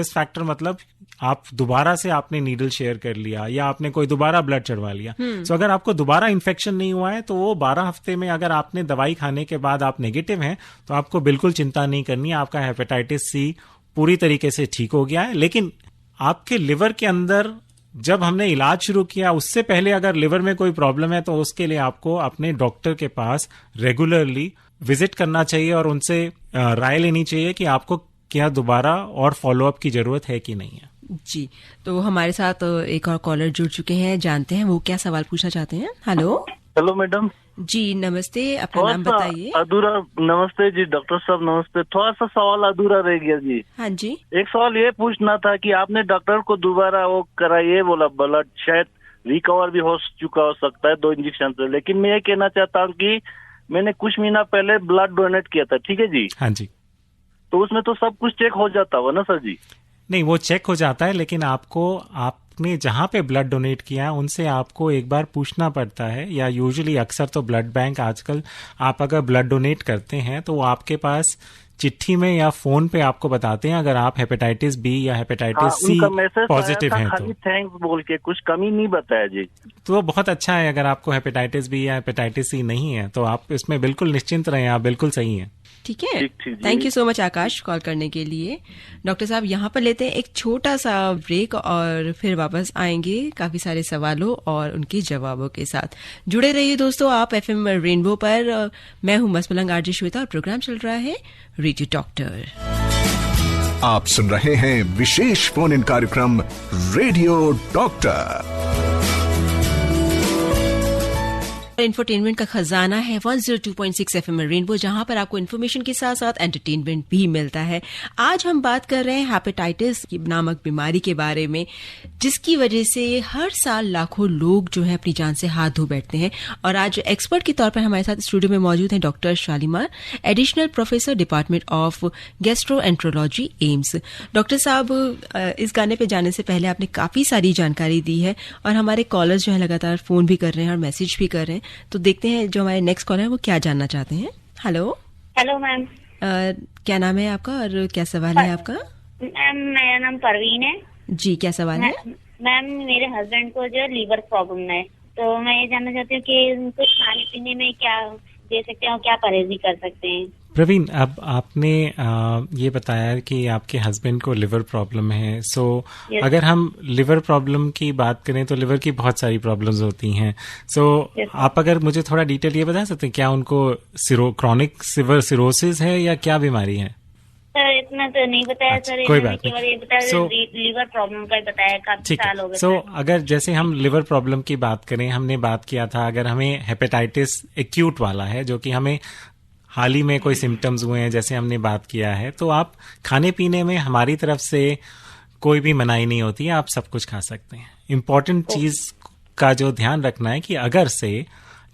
S3: फैक्टर मतलब आप दोबारा से आपने नीडल शेयर कर लिया या आपने कोई दोबारा ब्लड चढ़वा लिया, अगर आपको दोबारा इन्फेक्शन नहीं हुआ है तो वो 12 हफ्ते में अगर आपने दवाई खाने के बाद आप नेगेटिव हैं तो आपको बिल्कुल चिंता नहीं करनी है। आपका हेपेटाइटिस सी पूरी तरीके से ठीक हो गया है। लेकिन आपके लिवर के अंदर जब हमने इलाज शुरू किया, उससे पहले अगर लिवर में कोई प्रॉब्लम है तो उसके लिए आपको अपने डॉक्टर के पास रेगुलरली विजिट करना चाहिए और उनसे राय लेनी चाहिए कि आपको क्या दोबारा और फॉलोअप की जरूरत है कि नहीं है।
S2: जी, तो हमारे साथ एक और कॉलर जुड़ चुके हैं, जानते हैं वो क्या सवाल पूछना चाहते हैं। हेलो
S6: मैडम
S2: जी, नमस्ते, अपना नाम बताइए।
S6: अधूरा, नमस्ते जी डॉक्टर साहब, नमस्ते। थोड़ा सा सवाल अधूरा रह गया जी।
S2: हाँ जी।
S6: एक सवाल ये पूछना था कि आपने डॉक्टर को दोबारा वो कराइए बोला, ब्लड शायद रिकवर भी हो चुका हो सकता है 2 इंजेक्शन से, लेकिन मैं ये कहना चाहता हूँ कि मैंने कुछ महीना पहले ब्लड डोनेट किया था, ठीक है जी।
S3: हाँ जी।
S6: तो उसमें तो सब कुछ चेक हो जाता हो ना सर जी?
S3: नहीं, वो चेक हो जाता है, लेकिन आपने जहां पे ब्लड डोनेट किया है उनसे आपको एक बार पूछना पड़ता है, या यूजुअली अक्सर तो ब्लड बैंक आजकल आप अगर ब्लड डोनेट करते हैं तो वो आपके पास चिट्ठी में या फोन पे आपको बताते हैं अगर आप हेपेटाइटिस बी या हेपेटाइटिस सी पॉजिटिव हैं तो।
S6: थैंक्स बोल के कुछ कमी नहीं बताया जी।
S3: तो बहुत अच्छा है। अगर आपको हेपेटाइटिस बी या हेपेटाइटिस सी नहीं है तो आप इसमें बिल्कुल निश्चिंत रहें, आप बिल्कुल सही हैं।
S2: ठीक है।
S6: ठीक, जी।
S2: Thank you so much Akash call करने के लिए। डॉक्टर साहब यहाँ पर लेते हैं एक छोटा सा ब्रेक और फिर वापस आएंगे काफी सारे सवालों और उनके जवाबों के साथ। जुड़े रहिए दोस्तों, आप एफएम रेनबो पर। मैं हूँ मस्त मलंग आरजे श्वेता और प्रोग्राम चल रहा है रेडियो डॉक्टर।
S1: आप सुन रहे हैं विशेष फोन इन कार्यक्रम रेडियो डॉक्टर।
S2: इंफोटेनमेंट का खजाना है 102.6 एफएम रेनबो, जहां पर आपको इन्फॉर्मेशन के साथ साथ एंटरटेनमेंट भी मिलता है। आज हम बात कर रहे हैं हेपेटाइटिस नामक बीमारी के बारे में, जिसकी वजह से हर साल लाखों लोग जो है अपनी जान से हाथ धो बैठते हैं। और आज एक्सपर्ट के तौर पर हमारे साथ स्टूडियो में मौजूद हैं doctor Shalimar, additional professor department of gastroenterology, AIIMS. Doctor साहब, इस गाने पे जाने से पहले आपने काफी सारी जानकारी दी है और हमारे कॉलर्स जो है लगातार फोन भी कर रहे हैं और मैसेज भी कर रहे हैं। तो देखते हैं जो हमारे नेक्स्ट कॉलर है वो क्या जानना चाहते हैं। Hello
S7: ma'am.
S2: क्या नाम है आपका और क्या सवाल है आपका?
S7: मैम मेरा नाम परवीन है
S2: जी, क्या सवाल है?
S7: मैम मेरे हस्बैंड को जो लीवर प्रॉब्लम है, तो मैं ये जानना चाहती हूँ कि उनको खाने पीने में क्या दे सकते हैं और क्या परहेजी कर सकते हैं।
S3: प्रवीण, अब आपने ये बताया कि आपके हस्बैंड को लिवर प्रॉब्लम है। सो अगर हम लिवर प्रॉब्लम की बात करें तो लिवर की बहुत सारी प्रॉब्लम्स होती हैं। सो आप अगर मुझे थोड़ा डिटेल ये बता सकते हैं, क्या उनको क्रॉनिक लिवर सिरोसिस है या क्या बीमारी है?
S7: सर इतना तो नहीं बताया।
S3: अच्छा,
S7: सर
S3: कोई बात
S7: नहीं, ये बताया लीवर प्रॉब्लम का बताया, काफी साल हो गए।
S3: सो अगर जैसे हम लिवर प्रॉब्लम की बात करें, हमने बात किया था अगर हमें हेपेटाइटिस एक्यूट वाला है जो कि हमें हाल ही में कोई सिम्टम्स हुए हैं, जैसे हमने बात किया है, तो आप खाने पीने में हमारी तरफ से कोई भी मनाही नहीं होती है, आप सब कुछ खा सकते हैं। इम्पॉर्टेंट चीज का जो ध्यान रखना है कि अगर से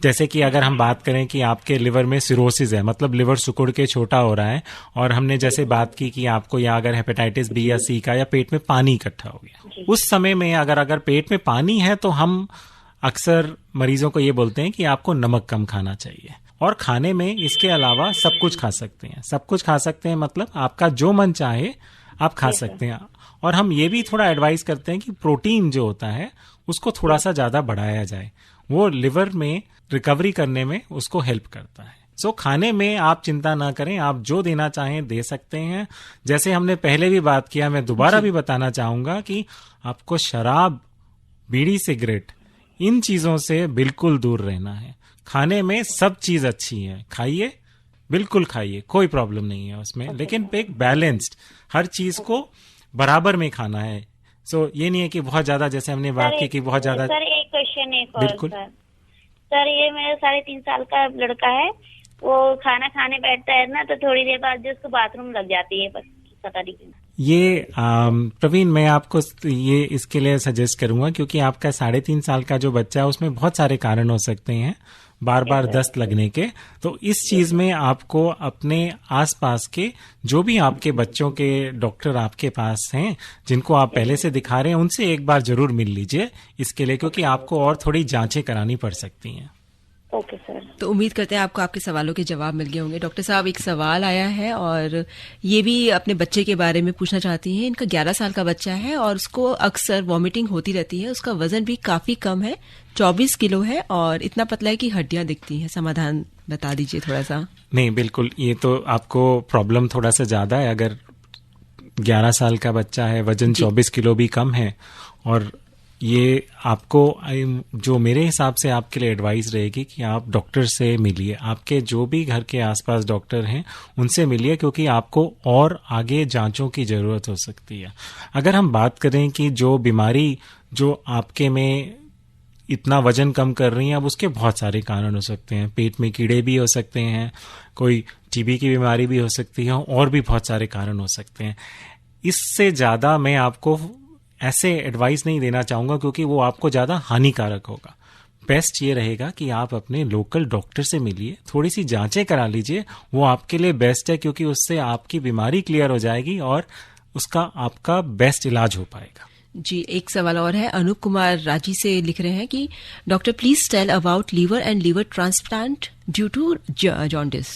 S3: जैसे कि अगर हम बात करें कि आपके लिवर में सिरोसिस है, मतलब लिवर सिकुड़ के छोटा हो रहा है, और हमने जैसे बात की कि आपको या अगर हेपेटाइटिस बी या सी का या पेट में पानी इकट्ठा हो गया, उस समय में अगर पेट में पानी है तो हम अक्सर मरीजों को ये बोलते हैं कि आपको नमक कम खाना चाहिए। और खाने में इसके अलावा सब कुछ खा सकते हैं। सब कुछ खा सकते हैं मतलब आपका जो मन चाहे आप खा सकते हैं। और हम ये भी थोड़ा एडवाइस करते हैं कि प्रोटीन जो होता है उसको थोड़ा सा ज्यादा बढ़ाया जाए, वो लिवर में रिकवरी करने में उसको हेल्प करता है। सो खाने में आप चिंता ना करें, आप जो देना चाहें दे सकते हैं। जैसे हमने पहले भी बात किया, मैं दोबारा भी बताना चाहूंगा कि आपको शराब, बीड़ी, सिगरेट, इन चीजों से बिल्कुल दूर रहना है। खाने में सब चीज अच्छी है, खाइए, बिल्कुल खाइए, कोई प्रॉब्लम नहीं है उसमें, लेकिन एक बैलेंस्ड, हर चीज को बराबर में खाना है। सो ये नहीं है कि बहुत ज्यादा, जैसे हमने बात की कि बहुत ज्यादा।
S7: सर एक क्वेश्चन है।
S3: बिल्कुल
S7: सर, ये मेरा 3.5 साल का लड़का है, वो खाना खाने बैठता है ना तो थोड़ी देर बाद जो उसको बाथरूम लग जाती है, बस पता नहीं क्यों।
S3: ये प्रवीण, मैं आपको ये इसके लिए सजेस्ट करूंगा क्योंकि आपका 3.5 साल का जो बच्चा है उसमें बहुत सारे कारण हो सकते हैं बार बार दस्त लगने के। तो इस चीज में आपको अपने आसपास के जो भी आपके बच्चों के डॉक्टर आपके पास हैं, जिनको आप पहले से दिखा रहे हैं, उनसे एक बार जरूर मिल लीजिए इसके लिए, क्योंकि आपको और थोड़ी जांचें करानी पड़ सकती हैं।
S7: Okay sir.
S2: तो उम्मीद करते हैं आपको आपके सवालों के जवाब मिल गए होंगे। डॉक्टर साहब, एक सवाल आया है और ये भी अपने बच्चे के बारे में पूछना चाहती हैं। इनका 11 साल का बच्चा है और उसको अक्सर वॉमिटिंग होती रहती है। उसका वजन भी काफी कम है, 24 किलो है और इतना पतला है कि हड्डियां दिखती हैं। समाधान बता दीजिए थोड़ा सा।
S3: नहीं, बिल्कुल, ये तो आपको प्रॉब्लम थोड़ा सा ज्यादा है। अगर 11 साल का बच्चा है, वजन 24 किलो भी कम है, और ये आपको, जो मेरे हिसाब से आपके लिए एडवाइस रहेगी कि आप डॉक्टर से मिलिए। आपके जो भी घर के आसपास डॉक्टर हैं उनसे मिलिए, क्योंकि आपको और आगे जांचों की जरूरत हो सकती है। अगर हम बात करें कि जो बीमारी जो आपके में इतना वजन कम कर रही है, अब उसके बहुत सारे कारण हो सकते हैं। पेट में कीड़े भी हो सकते हैं, कोई टीबी की बीमारी भी हो सकती है, और भी बहुत सारे कारण हो सकते हैं। इससे ज्यादा मैं आपको ऐसे एडवाइस नहीं देना चाहूंगा क्योंकि वो आपको ज्यादा हानिकारक होगा। बेस्ट ये रहेगा कि आप अपने लोकल डॉक्टर से मिलिए, थोड़ी सी जांचें करा लीजिए, वो आपके लिए बेस्ट है, क्योंकि उससे आपकी बीमारी क्लियर हो जाएगी और उसका आपका बेस्ट इलाज हो पाएगा।
S2: जी, एक सवाल और है। अनूप कुमार रांची से लिख रहे हैं कि doctor please tell about liver and liver transplant due to jaundice.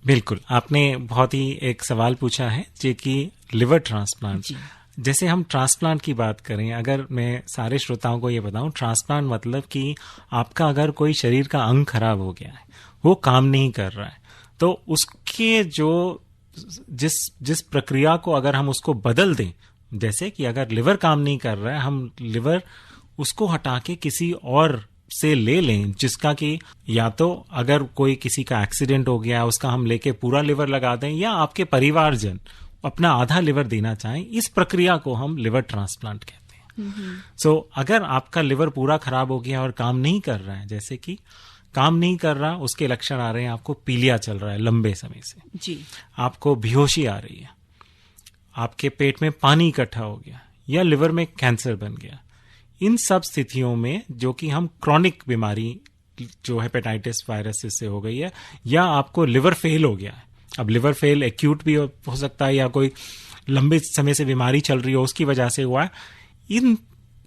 S3: बिल्कुल, आपने बहुत ही एक सवाल पूछा है जो कि लिवर ट्रांसप्लांट। जैसे हम ट्रांसप्लांट की बात करें, अगर मैं सारे श्रोताओं को ये बताऊं, ट्रांसप्लांट मतलब कि आपका अगर कोई शरीर का अंग खराब हो गया है, वो काम नहीं कर रहा है, तो उसके जो जिस प्रक्रिया को अगर हम उसको बदल दें, जैसे कि अगर लिवर काम नहीं कर रहा है, हम लिवर उसको हटा के किसी और से ले लें, जिसका कि या तो अगर कोई किसी का एक्सीडेंट हो गया उसका हम लेके पूरा लिवर लगा दें, या आपके परिवारजन अपना आधा लिवर देना चाहें, इस प्रक्रिया को हम लिवर ट्रांसप्लांट कहते हैं। सो अगर आपका लिवर पूरा खराब हो गया और काम नहीं कर रहा है, जैसे कि काम नहीं कर रहा, उसके लक्षण आ रहे हैं, आपको पीलिया चल रहा है लंबे समय से
S2: जी,
S3: आपको बेहोशी आ रही है, आपके पेट में पानी इकट्ठा हो गया, या लिवर में कैंसर बन गया, इन सब स्थितियों में जो कि हम क्रॉनिक बीमारी जो हेपेटाइटिस वायरस से हो गई है, या आपको लिवर फेल हो गया है, अब लिवर फेल एक्यूट भी हो सकता है, या कोई लंबे समय से बीमारी चल रही हो उसकी वजह से हुआ है, इन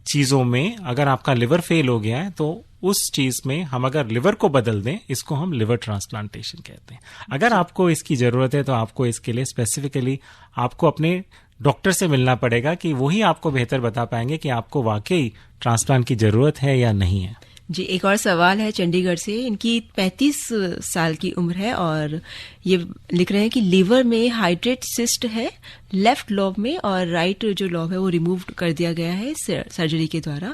S3: चीजों में अगर आपका लिवर फेल हो गया है तो उस चीज में हम अगर लिवर को बदल दें, इसको हम लिवर ट्रांसप्लांटेशन कहते हैं। अगर आपको इसकी जरूरत है तो आपको इसके लिए स्पेसिफिकली आपको अपने डॉक्टर से मिलना पड़ेगा, कि वही आपको बेहतर बता पाएंगे कि आपको वाकई ट्रांसप्लांट की जरूरत है या नहीं है।
S2: जी, एक और सवाल है चंडीगढ़ से। इनकी 35 साल की उम्र है और ये लिख रहे हैं कि लीवर में हाइड्रेट सिस्ट है लेफ्ट लॉब में, और राइट जो लॉब है वो रिमूव कर दिया गया है सर्जरी के द्वारा,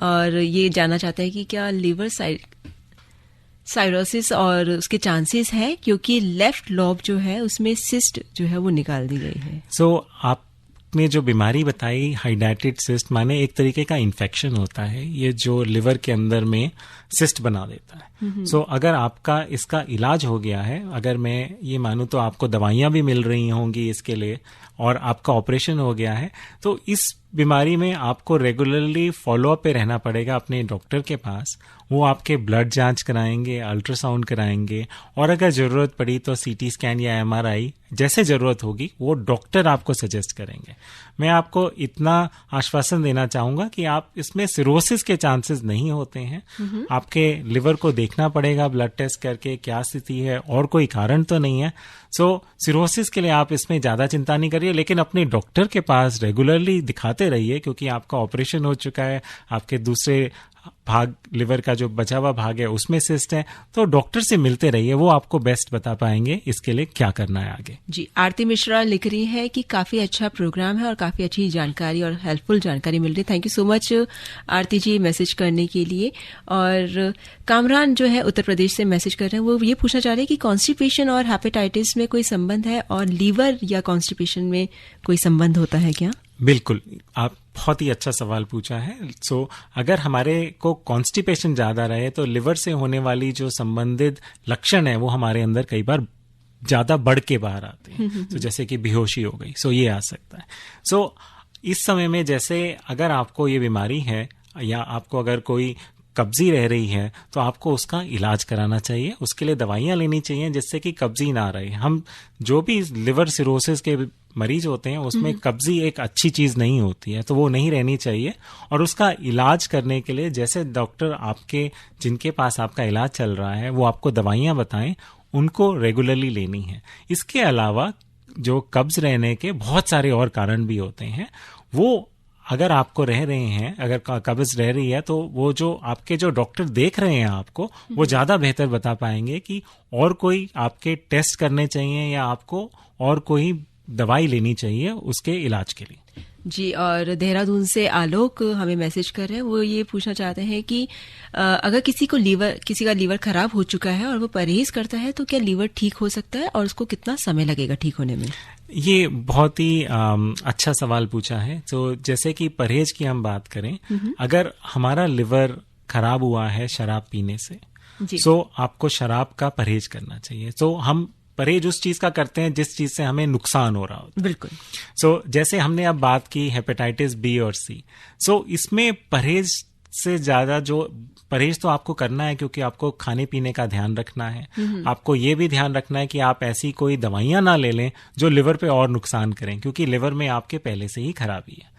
S2: और ये जानना चाहते हैं कि क्या लीवर साइरोसिस और उसके चांसेस है, क्योंकि लेफ्ट लॉब जो है उसमें सिस्ट जो है वो निकाल दी गई है।
S3: सो आपने जो बीमारी बताई हाइड्रेटेड सिस्ट, माने एक तरीके का इन्फेक्शन होता है, ये जो लिवर के अंदर में सिस्ट बना देता है। सो अगर आपका इसका इलाज हो गया है, अगर मैं ये मानूं तो आपको दवाइयां भी मिल रही होंगी इसके लिए, और आपका ऑपरेशन हो गया है, तो इस बीमारी में आपको रेगुलरली फॉलोअप पे रहना पड़ेगा अपने डॉक्टर के पास। वो आपके ब्लड जांच कराएंगे, अल्ट्रासाउंड कराएंगे, और अगर जरूरत पड़ी तो सीटी स्कैन या एमआरआई जैसे जरूरत होगी वो डॉक्टर आपको सजेस्ट करेंगे। मैं आपको इतना आश्वासन देना चाहूंगा कि आप इसमें सिरोसिस के चांसेस नहीं होते हैं। आपके लिवर को देखना पड़ेगा ब्लड टेस्ट करके क्या स्थिति है, और कोई कारण तो नहीं है। सो सिरोसिस के लिए आप इसमें ज्यादा चिंता नहीं करिए, लेकिन अपने डॉक्टर के पास रेगुलरली दिखाते रहिए, क्योंकि आपका ऑपरेशन हो चुका है, आपके दूसरे भाग लिवर का जो बचा हुआ भाग है उसमें सिस्ट है, तो डॉक्टर से मिलते रहिए, वो आपको बेस्ट बता पाएंगे इसके लिए क्या करना है आगे।
S2: जी, आरती मिश्रा लिख रही है कि काफी अच्छा प्रोग्राम है और काफी अच्छी जानकारी और हेल्पफुल जानकारी मिल रही है। Thank you so much Aarti ji message करने के लिए। और कामरान जो है उत्तर प्रदेश से मैसेज कर रहे हैं, वो ये पूछना चाह रहे हैं कि कॉन्स्टिपेशन और हेपेटाइटिस में कोई संबंध है, और लीवर या कॉन्स्टिपेशन में कोई संबंध होता है क्या?
S3: बिल्कुल, आप बहुत ही अच्छा सवाल पूछा है। सो अगर हमारे को कॉन्स्टिपेशन ज्यादा रहे तो लिवर से होने वाली जो संबंधित लक्षण है वो हमारे अंदर कई बार ज्यादा बढ़ के बाहर आते हैं। तो जैसे कि बेहोशी हो गई, सो ये आ सकता है। सो इस समय में जैसे अगर आपको ये बीमारी है, या आपको अगर कोई कब्जी रह रही है, तो आपको उसका इलाज कराना चाहिए, उसके लिए दवाइयां लेनी चाहिए जिससे कि कब्जी ना रहे। हम जो भी लिवर सिरोसिस के मरीज होते हैं उसमें कब्जी एक अच्छी चीज नहीं होती है, तो वो नहीं रहनी चाहिए। और उसका इलाज करने के लिए जैसे डॉक्टर आपके जिनके पास आपका इलाज चल रहा है वो आपको दवाइयां बताएं, उनको रेगुलरली लेनी है। इसके अलावा जो कब्ज रहने के बहुत सारे और कारण भी होते हैं, वो अगर आपको रह रहे हैं, अगर कब्ज रह रही है, तो वो जो आपके जो डॉक्टर देख रहे हैं आपको, वो ज्यादा बेहतर बता पाएंगे कि और कोई आपके टेस्ट करने चाहिए या आपको और कोई दवाई लेनी चाहिए उसके इलाज के लिए।
S2: जी, और देहरादून से आलोक हमें मैसेज कर रहे हैं, वो ये पूछना चाहते हैं कि अगर किसी का लीवर खराब हो चुका है और वो परहेज करता है, तो क्या लीवर ठीक हो सकता है और उसको कितना समय लगेगा ठीक होने में?
S3: ये बहुत ही अच्छा सवाल पूछा है। तो जैसे कि परहेज की हम बात करें, अगर हमारा लिवर खराब हुआ है शराब पीने से, तो आपको शराब का परहेज करना चाहिए। तो हम परहेज उस चीज का करते हैं जिस चीज से हमें नुकसान हो रहा होता है।
S2: बिल्कुल।
S3: सो जैसे हमने अब बात की हेपेटाइटिस बी और सी, सो इसमें परहेज से ज्यादा जो परहेज तो आपको करना है, क्योंकि आपको खाने पीने का ध्यान रखना है। आपको ये भी ध्यान रखना है कि आप ऐसी कोई दवाइयां ना ले लें जो लिवर पे और नुकसान करें, क्योंकि लिवर में आपके पहले से ही खराबी है।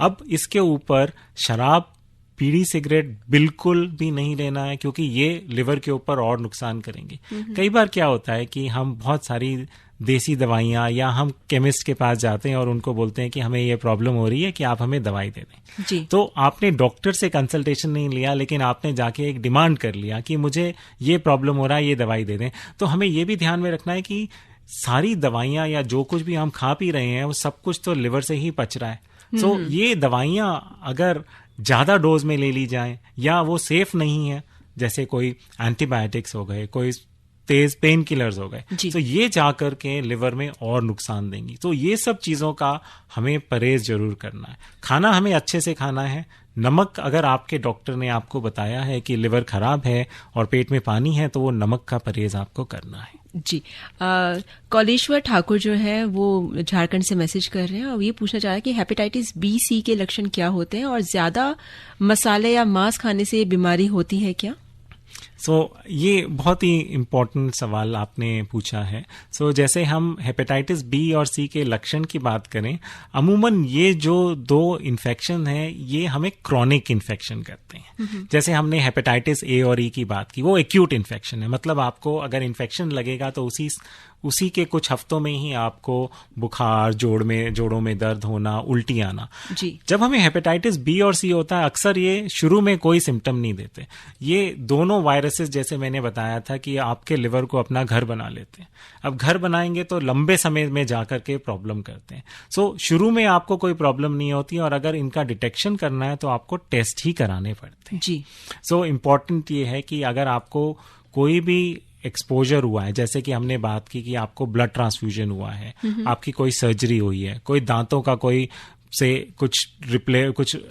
S3: अब इसके ऊपर शराब बीड़ी सिगरेट बिल्कुल भी नहीं लेना है, क्योंकि ये लिवर के ऊपर और नुकसान करेंगे। कई बार क्या होता है कि हम बहुत सारी देसी दवाइयाँ या हम केमिस्ट के पास जाते हैं और उनको बोलते हैं कि हमें ये प्रॉब्लम हो रही है कि आप हमें दवाई दे दें
S2: जी।
S3: तो आपने डॉक्टर से कंसल्टेशन नहीं लिया, लेकिन आपने जाके एक डिमांड कर लिया कि मुझे ये प्रॉब्लम हो रहा है, ये दवाई दे दें। तो हमें ये भी ध्यान में रखना है कि सारी दवाइयाँ या जो कुछ भी हम खा पी रहे हैं वो सब कुछ तो लिवर से ही पच रहा है। सो ये दवाइयाँ अगर ज़्यादा डोज में ले ली जाएं या वो सेफ नहीं है, जैसे कोई एंटीबायोटिक्स हो गए, कोई तेज पेन किलर्स हो गए, तो ये जाकर के लिवर में और नुकसान देंगी। तो ये सब चीज़ों का हमें परहेज जरूर करना है। खाना हमें अच्छे से खाना है। नमक, अगर आपके डॉक्टर ने आपको बताया है कि लिवर खराब है और पेट में पानी है, तो वो नमक का परहेज आपको करना है।
S2: जी। कौलेश्वर ठाकुर जो है वो झारखंड से मैसेज कर रहे हैं और ये पूछना चाह रहे हैं कि हेपेटाइटिस बी सी के लक्षण क्या होते हैं और ज्यादा मसाले या मांस खाने से ये बीमारी होती है क्या?
S3: ये बहुत ही इम्पोर्टेंट सवाल आपने पूछा है। जैसे हम हेपेटाइटिस बी और सी के लक्षण की बात करें, अमूमन ये जो दो इन्फेक्शन है ये हमें क्रॉनिक इन्फेक्शन करते हैं। जैसे हमने हेपेटाइटिस ए और ई की बात की, वो एक्यूट इन्फेक्शन है, मतलब आपको अगर इन्फेक्शन लगेगा तो उसी के कुछ हफ्तों में ही आपको बुखार, जोड़ों में दर्द होना, उल्टी आना।
S2: जी।
S3: जब हमें हेपेटाइटिस बी और सी होता है, अक्सर ये शुरू में कोई सिम्टम नहीं देते। ये दोनों वायरसेस, जैसे मैंने बताया था, कि आपके लिवर को अपना घर बना लेते हैं। अब घर बनाएंगे तो लंबे समय में जाकर के प्रॉब्लम करते हैं। शुरू में आपको कोई प्रॉब्लम नहीं होती, और अगर इनका डिटेक्शन करना है तो आपको टेस्ट ही कराने पड़ते हैं।
S2: जी।
S3: इम्पॉर्टेंट ये है कि अगर आपको कोई भी एक्सपोजर हुआ है, जैसे कि हमने बात की कि आपको ब्लड ट्रांसफ्यूजन हुआ है, आपकी कोई सर्जरी हुई है, कोई दांतों का कुछ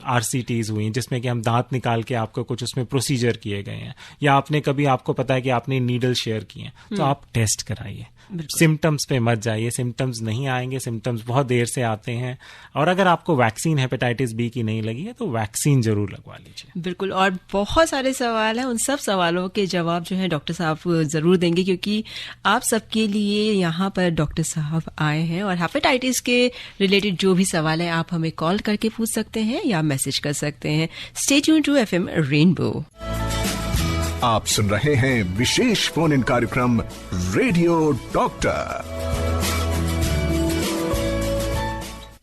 S3: RCTs हुई हैं जिसमें कि हम दांत निकाल के आपको कुछ उसमें प्रोसीजर किए गए हैं, या आपको पता है कि आपने नीडल शेयर किए हैं, तो आप टेस्ट कराइए। सिम्टम्स पे मत जाइए, सिम्टम्स नहीं आएंगे, सिम्टम्स बहुत देर से आते हैं। और अगर आपको वैक्सीन हेपेटाइटिस बी की नहीं लगी है तो वैक्सीन जरूर लगवा लीजिए।
S2: बिल्कुल। और बहुत सारे सवाल हैं, उन सब सवालों के जवाब जो है डॉक्टर साहब जरूर देंगे, क्योंकि आप सबके लिए यहाँ पर डॉक्टर साहब आए हैं। और हेपेटाइटिस के रिलेटेड जो भी सवाल है आप हमें कॉल करके पूछ सकते हैं या मैसेज कर सकते हैं। Stay tuned to FM Rainbow.
S1: आप सुन रहे हैं विशेष फोन इन कार्यक्रम रेडियो डॉक्टर।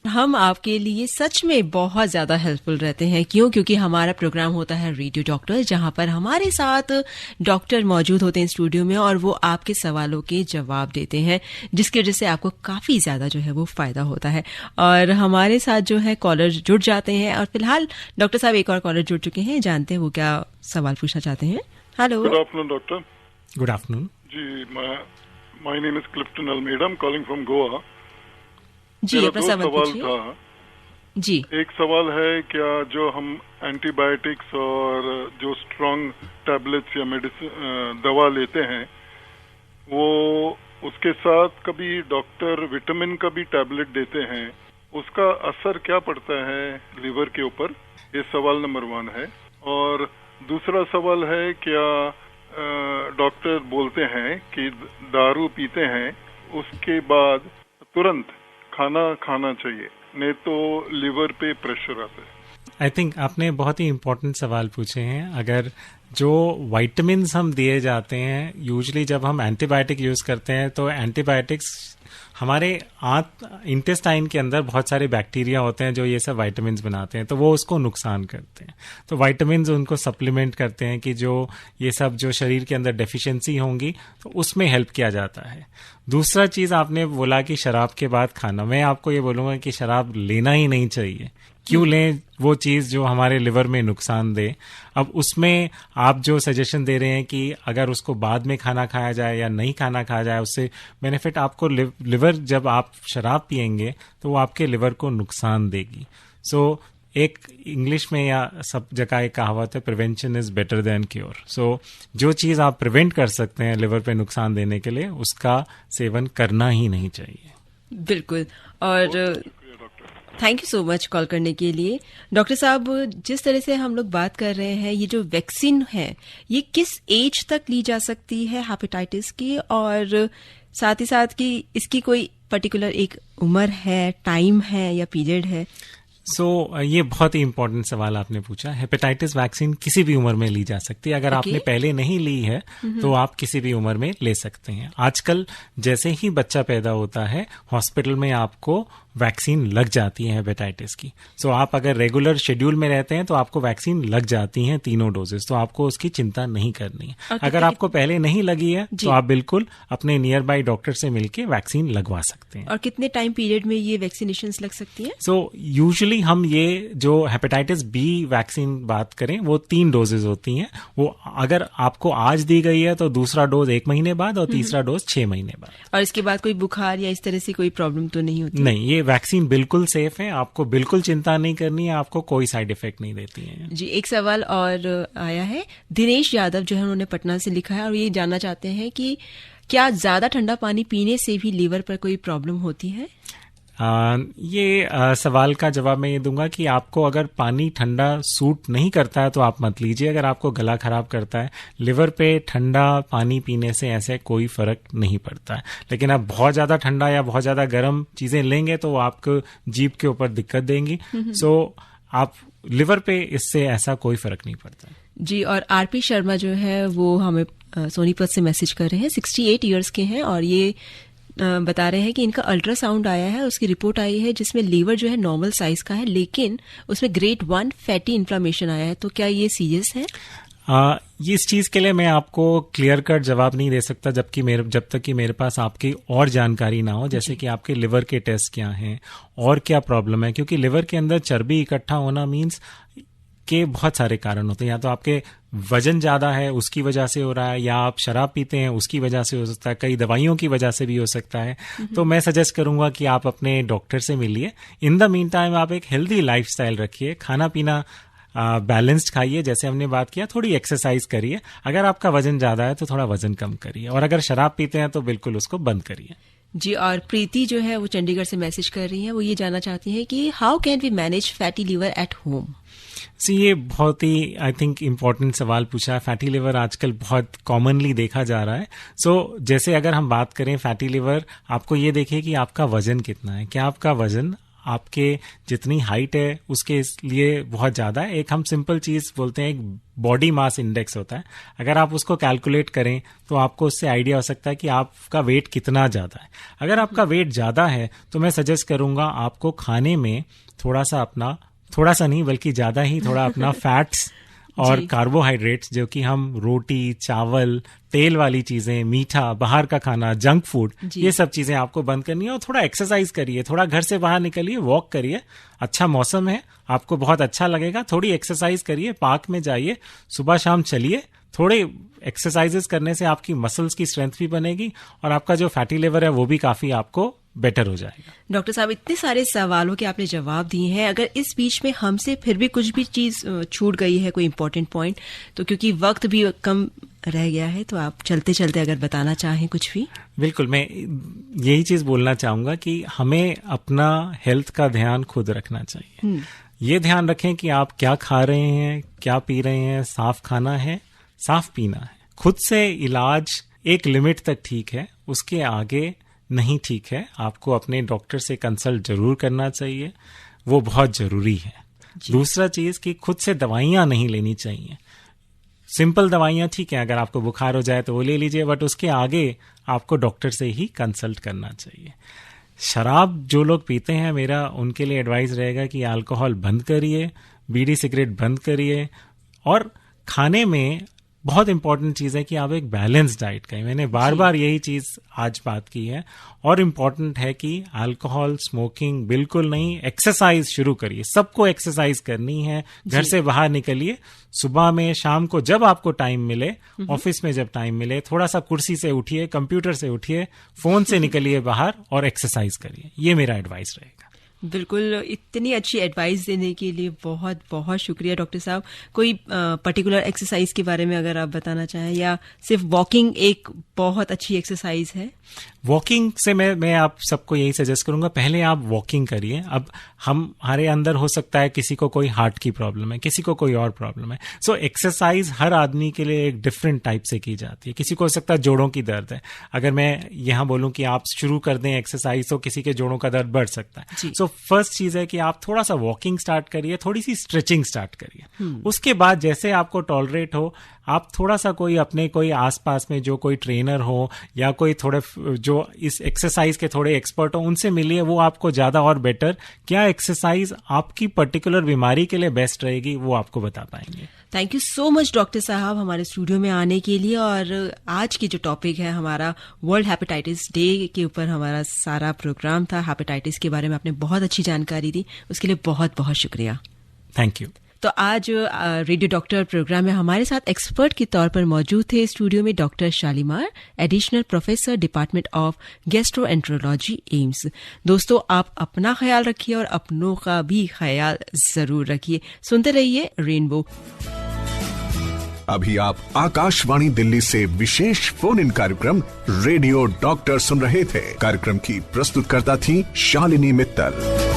S2: हम आपके लिए सच में बहुत ज्यादा हेल्पफुल रहते हैं। क्यों? क्योंकि हमारा प्रोग्राम होता है रेडियो डॉक्टर, जहां पर हमारे साथ डॉक्टर मौजूद होते हैं स्टूडियो में और वो आपके सवालों के जवाब देते हैं, जिसकी वजह से आपको काफी ज्यादा जो है वो फायदा होता है। और हमारे साथ जो है कॉलर जुड़ जाते हैं, और फिलहाल डॉक्टर साहब एक और कॉलर जुड़ चुके हैं, जानते हैं वो क्या सवाल पूछना चाहते हैं। Hello.
S8: Good afternoon doctor.
S3: Good afternoon
S8: जी, my name is Clifton Almeida, I am calling from Goa.
S2: जी, अपना सवाल
S8: था
S2: जी।
S8: एक सवाल है, क्या जो हम एंटीबायोटिक्स और जो स्ट्रॉन्ग टैबलेट्स या मेडिसिन दवा लेते हैं, वो उसके साथ कभी डॉक्टर विटामिन का भी टैबलेट देते हैं, उसका असर क्या पड़ता है लिवर के ऊपर? ये सवाल नंबर 1 है। और दूसरा सवाल है, क्या डॉक्टर बोलते हैं कि दारू पीते हैं उसके बाद तुरंत खाना चाहिए, नहीं तो लिवर पे प्रेशर आता है?
S3: आई थिंक आपने बहुत ही इम्पोर्टेंट सवाल पूछे हैं। अगर जो वाइटामिन्स हम दिए जाते हैं, यूजुअली जब हम एंटीबायोटिक यूज करते हैं, तो एंटीबायोटिक्स हमारे इंटेस्टाइन के अंदर बहुत सारे बैक्टीरिया होते हैं जो ये सब वाइटामिन्स बनाते हैं, तो वो उसको नुकसान करते हैं। तो वाइटामिन्स उनको सप्लीमेंट करते हैं कि जो ये सब जो शरीर के अंदर डेफिशिएंसी होंगी तो उसमें हेल्प किया जाता है। दूसरा चीज आपने बोला कि शराब के बाद खाना, मैं आपको ये बोलूंगा कि शराब लेना ही नहीं चाहिए। क्यों लें वो चीज़ जो हमारे लिवर में नुकसान दे? अब उसमें आप जो सजेशन दे रहे हैं कि अगर उसको बाद में खाना खाया जाए या नहीं खाना खाया जाए, उससे बेनिफिट आपको लिवर, जब आप शराब पिएंगे तो वो आपके लिवर को नुकसान देगी। एक इंग्लिश में या सब जगह एक कहावत है, prevention is better than cure. जो चीज़ आप प्रिवेंट कर सकते हैं लिवर पे नुकसान देने के लिए, उसका सेवन करना ही नहीं चाहिए।
S2: बिल्कुल। और thank you so much call करने के लिए। डॉक्टर साहब, जिस तरह से हम लोग बात कर रहे हैं, ये जो वैक्सीन है ये किस एज तक ली जा सकती है हेपेटाइटिस की, और साथ ही साथ कि इसकी कोई पर्टिकुलर एक उम्र है, टाइम है या पीरियड है?
S3: ये बहुत ही इंपॉर्टेंट सवाल आपने पूछा। हेपेटाइटिस वैक्सीन किसी भी उम्र में ली जा सकती है। अगर आपने पहले नहीं ली है तो आप किसी भी उम्र में ले सकते हैं। आजकल जैसे ही बच्चा पैदा होता है हॉस्पिटल में आपको वैक्सीन लग जाती है हेपेटाइटिस की। सो आप अगर रेगुलर शेड्यूल में रहते हैं तो आपको वैक्सीन लग जाती हैं तीनों डोजेस, तो आपको उसकी चिंता नहीं करनी है। अगर आपको पहले नहीं लगी है तो आप बिल्कुल अपने नियर बाय डॉक्टर से मिलके वैक्सीन लगवा सकते हैं।
S2: और कितने टाइम पीरियड में ये वैक्सीनेशन लग सकती है?
S3: सो यूजुअली हम ये जो हेपेटाइटिस बी वैक्सीन बात करें वो 3 डोजेज होती हैं। वो अगर आपको आज दी गई है तो दूसरा डोज 1 महीने बाद और तीसरा डोज 6 महीने बाद।
S2: और इसके बाद कोई बुखार या इस तरह से कोई प्रॉब्लम तो नहीं होती?
S3: नहीं, ये वैक्सीन बिल्कुल सेफ है, आपको बिल्कुल चिंता नहीं करनी है, आपको कोई साइड इफेक्ट नहीं देती है।
S2: जी, एक सवाल और आया है, दिनेश यादव जो है उन्होंने पटना से लिखा है और ये जानना चाहते हैं कि क्या ज्यादा ठंडा पानी पीने से भी लीवर पर कोई प्रॉब्लम होती है?
S3: सवाल का जवाब मैं ये दूंगा कि आपको अगर पानी ठंडा सूट नहीं करता है तो आप मत लीजिए। अगर आपको गला खराब करता है, लिवर पे ठंडा पानी पीने से ऐसे कोई फर्क नहीं पड़ता है। लेकिन आप बहुत ज्यादा ठंडा या बहुत ज्यादा गर्म चीजें लेंगे तो आपको जीभ के ऊपर दिक्कत देंगी। सो आप लिवर पे इससे ऐसा कोई फर्क नहीं पड़ता।
S2: जी, और आरपी शर्मा जो है वो हमें सोनीपत से मैसेज कर रहे हैं, 68 ईयर्स के हैं और ये बता रहे हैं कि इनका अल्ट्रासाउंड आया है, उसकी रिपोर्ट आई है जिसमें लीवर जो है नॉर्मल साइज का है लेकिन उसमें ग्रेड 1 फैटी इन्फ्लेमेशन आया है। तो क्या ये सीरियस है?
S3: ये इस चीज के लिए मैं आपको क्लियर कट जवाब नहीं दे सकता जब तक कि मेरे पास आपकी और जानकारी ना हो, जैसे कि आपके लिवर के टेस्ट क्या हैं और क्या प्रॉब्लम है। क्योंकि लिवर के अंदर चर्बी इकट्ठा होना मीन्स के बहुत सारे कारण होते हैं। या तो आपके वजन ज्यादा है उसकी वजह से हो रहा है, या आप शराब पीते हैं उसकी वजह से हो सकता है, कई दवाइयों की वजह से भी हो सकता है। तो मैं सजेस्ट करूंगा कि आप अपने डॉक्टर से मिलिए। इन द मीन टाइम आप एक हेल्दी लाइफस्टाइल रखिए, खाना पीना बैलेंस्ड खाइए, जैसे हमने बात किया, थोड़ी एक्सरसाइज करिए। अगर आपका वजन ज्यादा है तो थोड़ा वजन कम करिए, और अगर शराब पीते हैं तो बिल्कुल उसको बंद करिए।
S2: जी, और प्रीति जो है वो चंडीगढ़ से मैसेज कर रही है, वो ये जानना चाहती है कि how can we manage fatty liver at home?
S3: ये बहुत ही आई थिंक इम्पोर्टेंट सवाल पूछा है। फैटी लिवर आजकल बहुत कॉमनली देखा जा रहा है। जैसे अगर हम बात करें फैटी लिवर, आपको ये देखिए कि आपका वजन कितना है। क्या आपका वजन आपके जितनी हाइट है उसके लिए बहुत ज्यादा है? एक हम सिंपल चीज बोलते हैं, एक बॉडी मास इंडेक्स होता है। अगर आप उसको कैलकुलेट करें तो आपको उससे आइडिया हो सकता है कि आपका वेट कितना ज्यादा है। अगर आपका वेट ज्यादा है तो मैं सजेस्ट करूंगा आपको खाने में थोड़ा सा नहीं बल्कि ज्यादा ही थोड़ा अपना फैट्स और कार्बोहाइड्रेट्स, जो कि हम रोटी, चावल, तेल वाली चीजें, मीठा, बाहर का खाना, जंक फूड, ये सब चीजें आपको बंद करनी है। और थोड़ा एक्सरसाइज करिए, थोड़ा घर से बाहर निकलिए, वॉक करिए। अच्छा मौसम है, आपको बहुत अच्छा लगेगा। थोड़ी एक्सरसाइज करिए, पार्क में जाइए, सुबह शाम चलिए। थोड़े एक्सरसाइजेस करने से आपकी मसल्स की स्ट्रेंथ भी बनेगी और आपका जो फैटी लिवर है वो भी काफी आपको बेटर हो जाएगा।
S2: डॉक्टर साहब, इतने सारे सवालों के आपने जवाब दिए हैं, अगर इस बीच में हमसे फिर भी कुछ भी चीज छूट गई है, कोई इंपॉर्टेंट पॉइंट, तो क्योंकि वक्त भी कम रह गया है, तो आप चलते चलते अगर बताना चाहें कुछ भी।
S3: बिल्कुल, मैं यही चीज बोलना चाहूंगा कि हमें अपना हेल्थ का ध्यान खुद रखना चाहिए। ये ध्यान रखें कि आप क्या खा रहे हैं, क्या पी रहे हैं, साफ खाना है, साफ पीना है। खुद से इलाज एक लिमिट तक ठीक है, उसके आगे नहीं ठीक है। आपको अपने डॉक्टर से कंसल्ट जरूर करना चाहिए, वो बहुत जरूरी है। दूसरा चीज कि खुद से दवाइयां नहीं लेनी चाहिए। सिंपल दवाइयां ठीक है, अगर आपको बुखार हो जाए तो वो ले लीजिए, बट उसके आगे आपको डॉक्टर से ही कंसल्ट करना चाहिए। शराब जो लोग पीते हैं, मेरा उनके लिए एडवाइस रहेगा कि अल्कोहल बंद करिए, बीड़ी सिगरेट बंद करिए, और खाने में बहुत इंपॉर्टेंट चीज है कि आप एक बैलेंस डाइट करें। मैंने बार बार यही चीज आज बात की है। और इम्पॉर्टेंट है कि अल्कोहल, स्मोकिंग बिल्कुल नहीं। एक्सरसाइज शुरू करिए, सबको एक्सरसाइज करनी है। घर से बाहर निकलिए, सुबह में, शाम को, जब आपको टाइम मिले, ऑफिस में जब टाइम मिले, थोड़ा सा कुर्सी से उठिए, कंप्यूटर से उठिए, फोन से निकलिए बाहर और एक्सरसाइज करिए। ये मेरा एडवाइस रहेगा।
S2: बिल्कुल, इतनी अच्छी एडवाइस देने के लिए बहुत बहुत शुक्रिया डॉक्टर साहब। कोई पर्टिकुलर एक्सरसाइज के बारे में अगर आप बताना चाहें, या सिर्फ वॉकिंग एक बहुत अच्छी एक्सरसाइज है?
S3: वॉकिंग से मैं आप सबको यही सजेस्ट करूंगा, पहले आप वॉकिंग करिए। अब हमारे अंदर हो सकता है किसी को कोई हार्ट की प्रॉब्लम है, किसी को कोई और प्रॉब्लम है। सो एक्सरसाइज हर आदमी के लिए एक डिफरेंट टाइप से की जाती है। किसी को हो सकता है जोड़ों की दर्द है, अगर मैं यहाँ बोलूं कि आप शुरू कर दें एक्सरसाइज तो किसी के जोड़ों का दर्द बढ़ सकता है। सो फर्स्ट चीज है कि आप थोड़ा सा वॉकिंग स्टार्ट करिए, थोड़ी सी स्ट्रेचिंग स्टार्ट करिए। उसके बाद जैसे आपको टॉलरेट हो, आप थोड़ा सा कोई आसपास में जो कोई ट्रेनर हो या कोई थोड़े जो इस एक्सरसाइज के थोड़े एक्सपर्ट हो, उनसे मिलिए, वो आपको ज्यादा और बेटर क्या एक्सरसाइज आपकी पर्टिकुलर बीमारी के लिए बेस्ट रहेगी वो आपको बता पाएंगे।
S2: Thank you so much doctor साहब हमारे स्टूडियो में आने के लिए। और आज की जो टॉपिक है हमारा वर्ल्ड हेपेटाइटिस डे के ऊपर हमारा सारा प्रोग्राम था। हेपेटाइटिस के बारे में आपने बहुत अच्छी जानकारी दी, उसके लिए बहुत बहुत शुक्रिया।
S3: Thank you.
S2: तो आज रेडियो डॉक्टर प्रोग्राम में हमारे साथ एक्सपर्ट के तौर पर मौजूद थे स्टूडियो में doctor Shalimar, additional professor department of gastroenterology, AIIMS. दोस्तों, आप अपना ख्याल रखिए और अपनों का भी ख्याल जरूर रखिए। सुनते रहिए रेनबो।
S1: अभी आप आकाशवाणी दिल्ली से विशेष फोन इन कार्यक्रम रेडियो डॉक्टर सुन रहे थे। कार्यक्रम की प्रस्तुतकर्ता थी शालिनी मित्तल।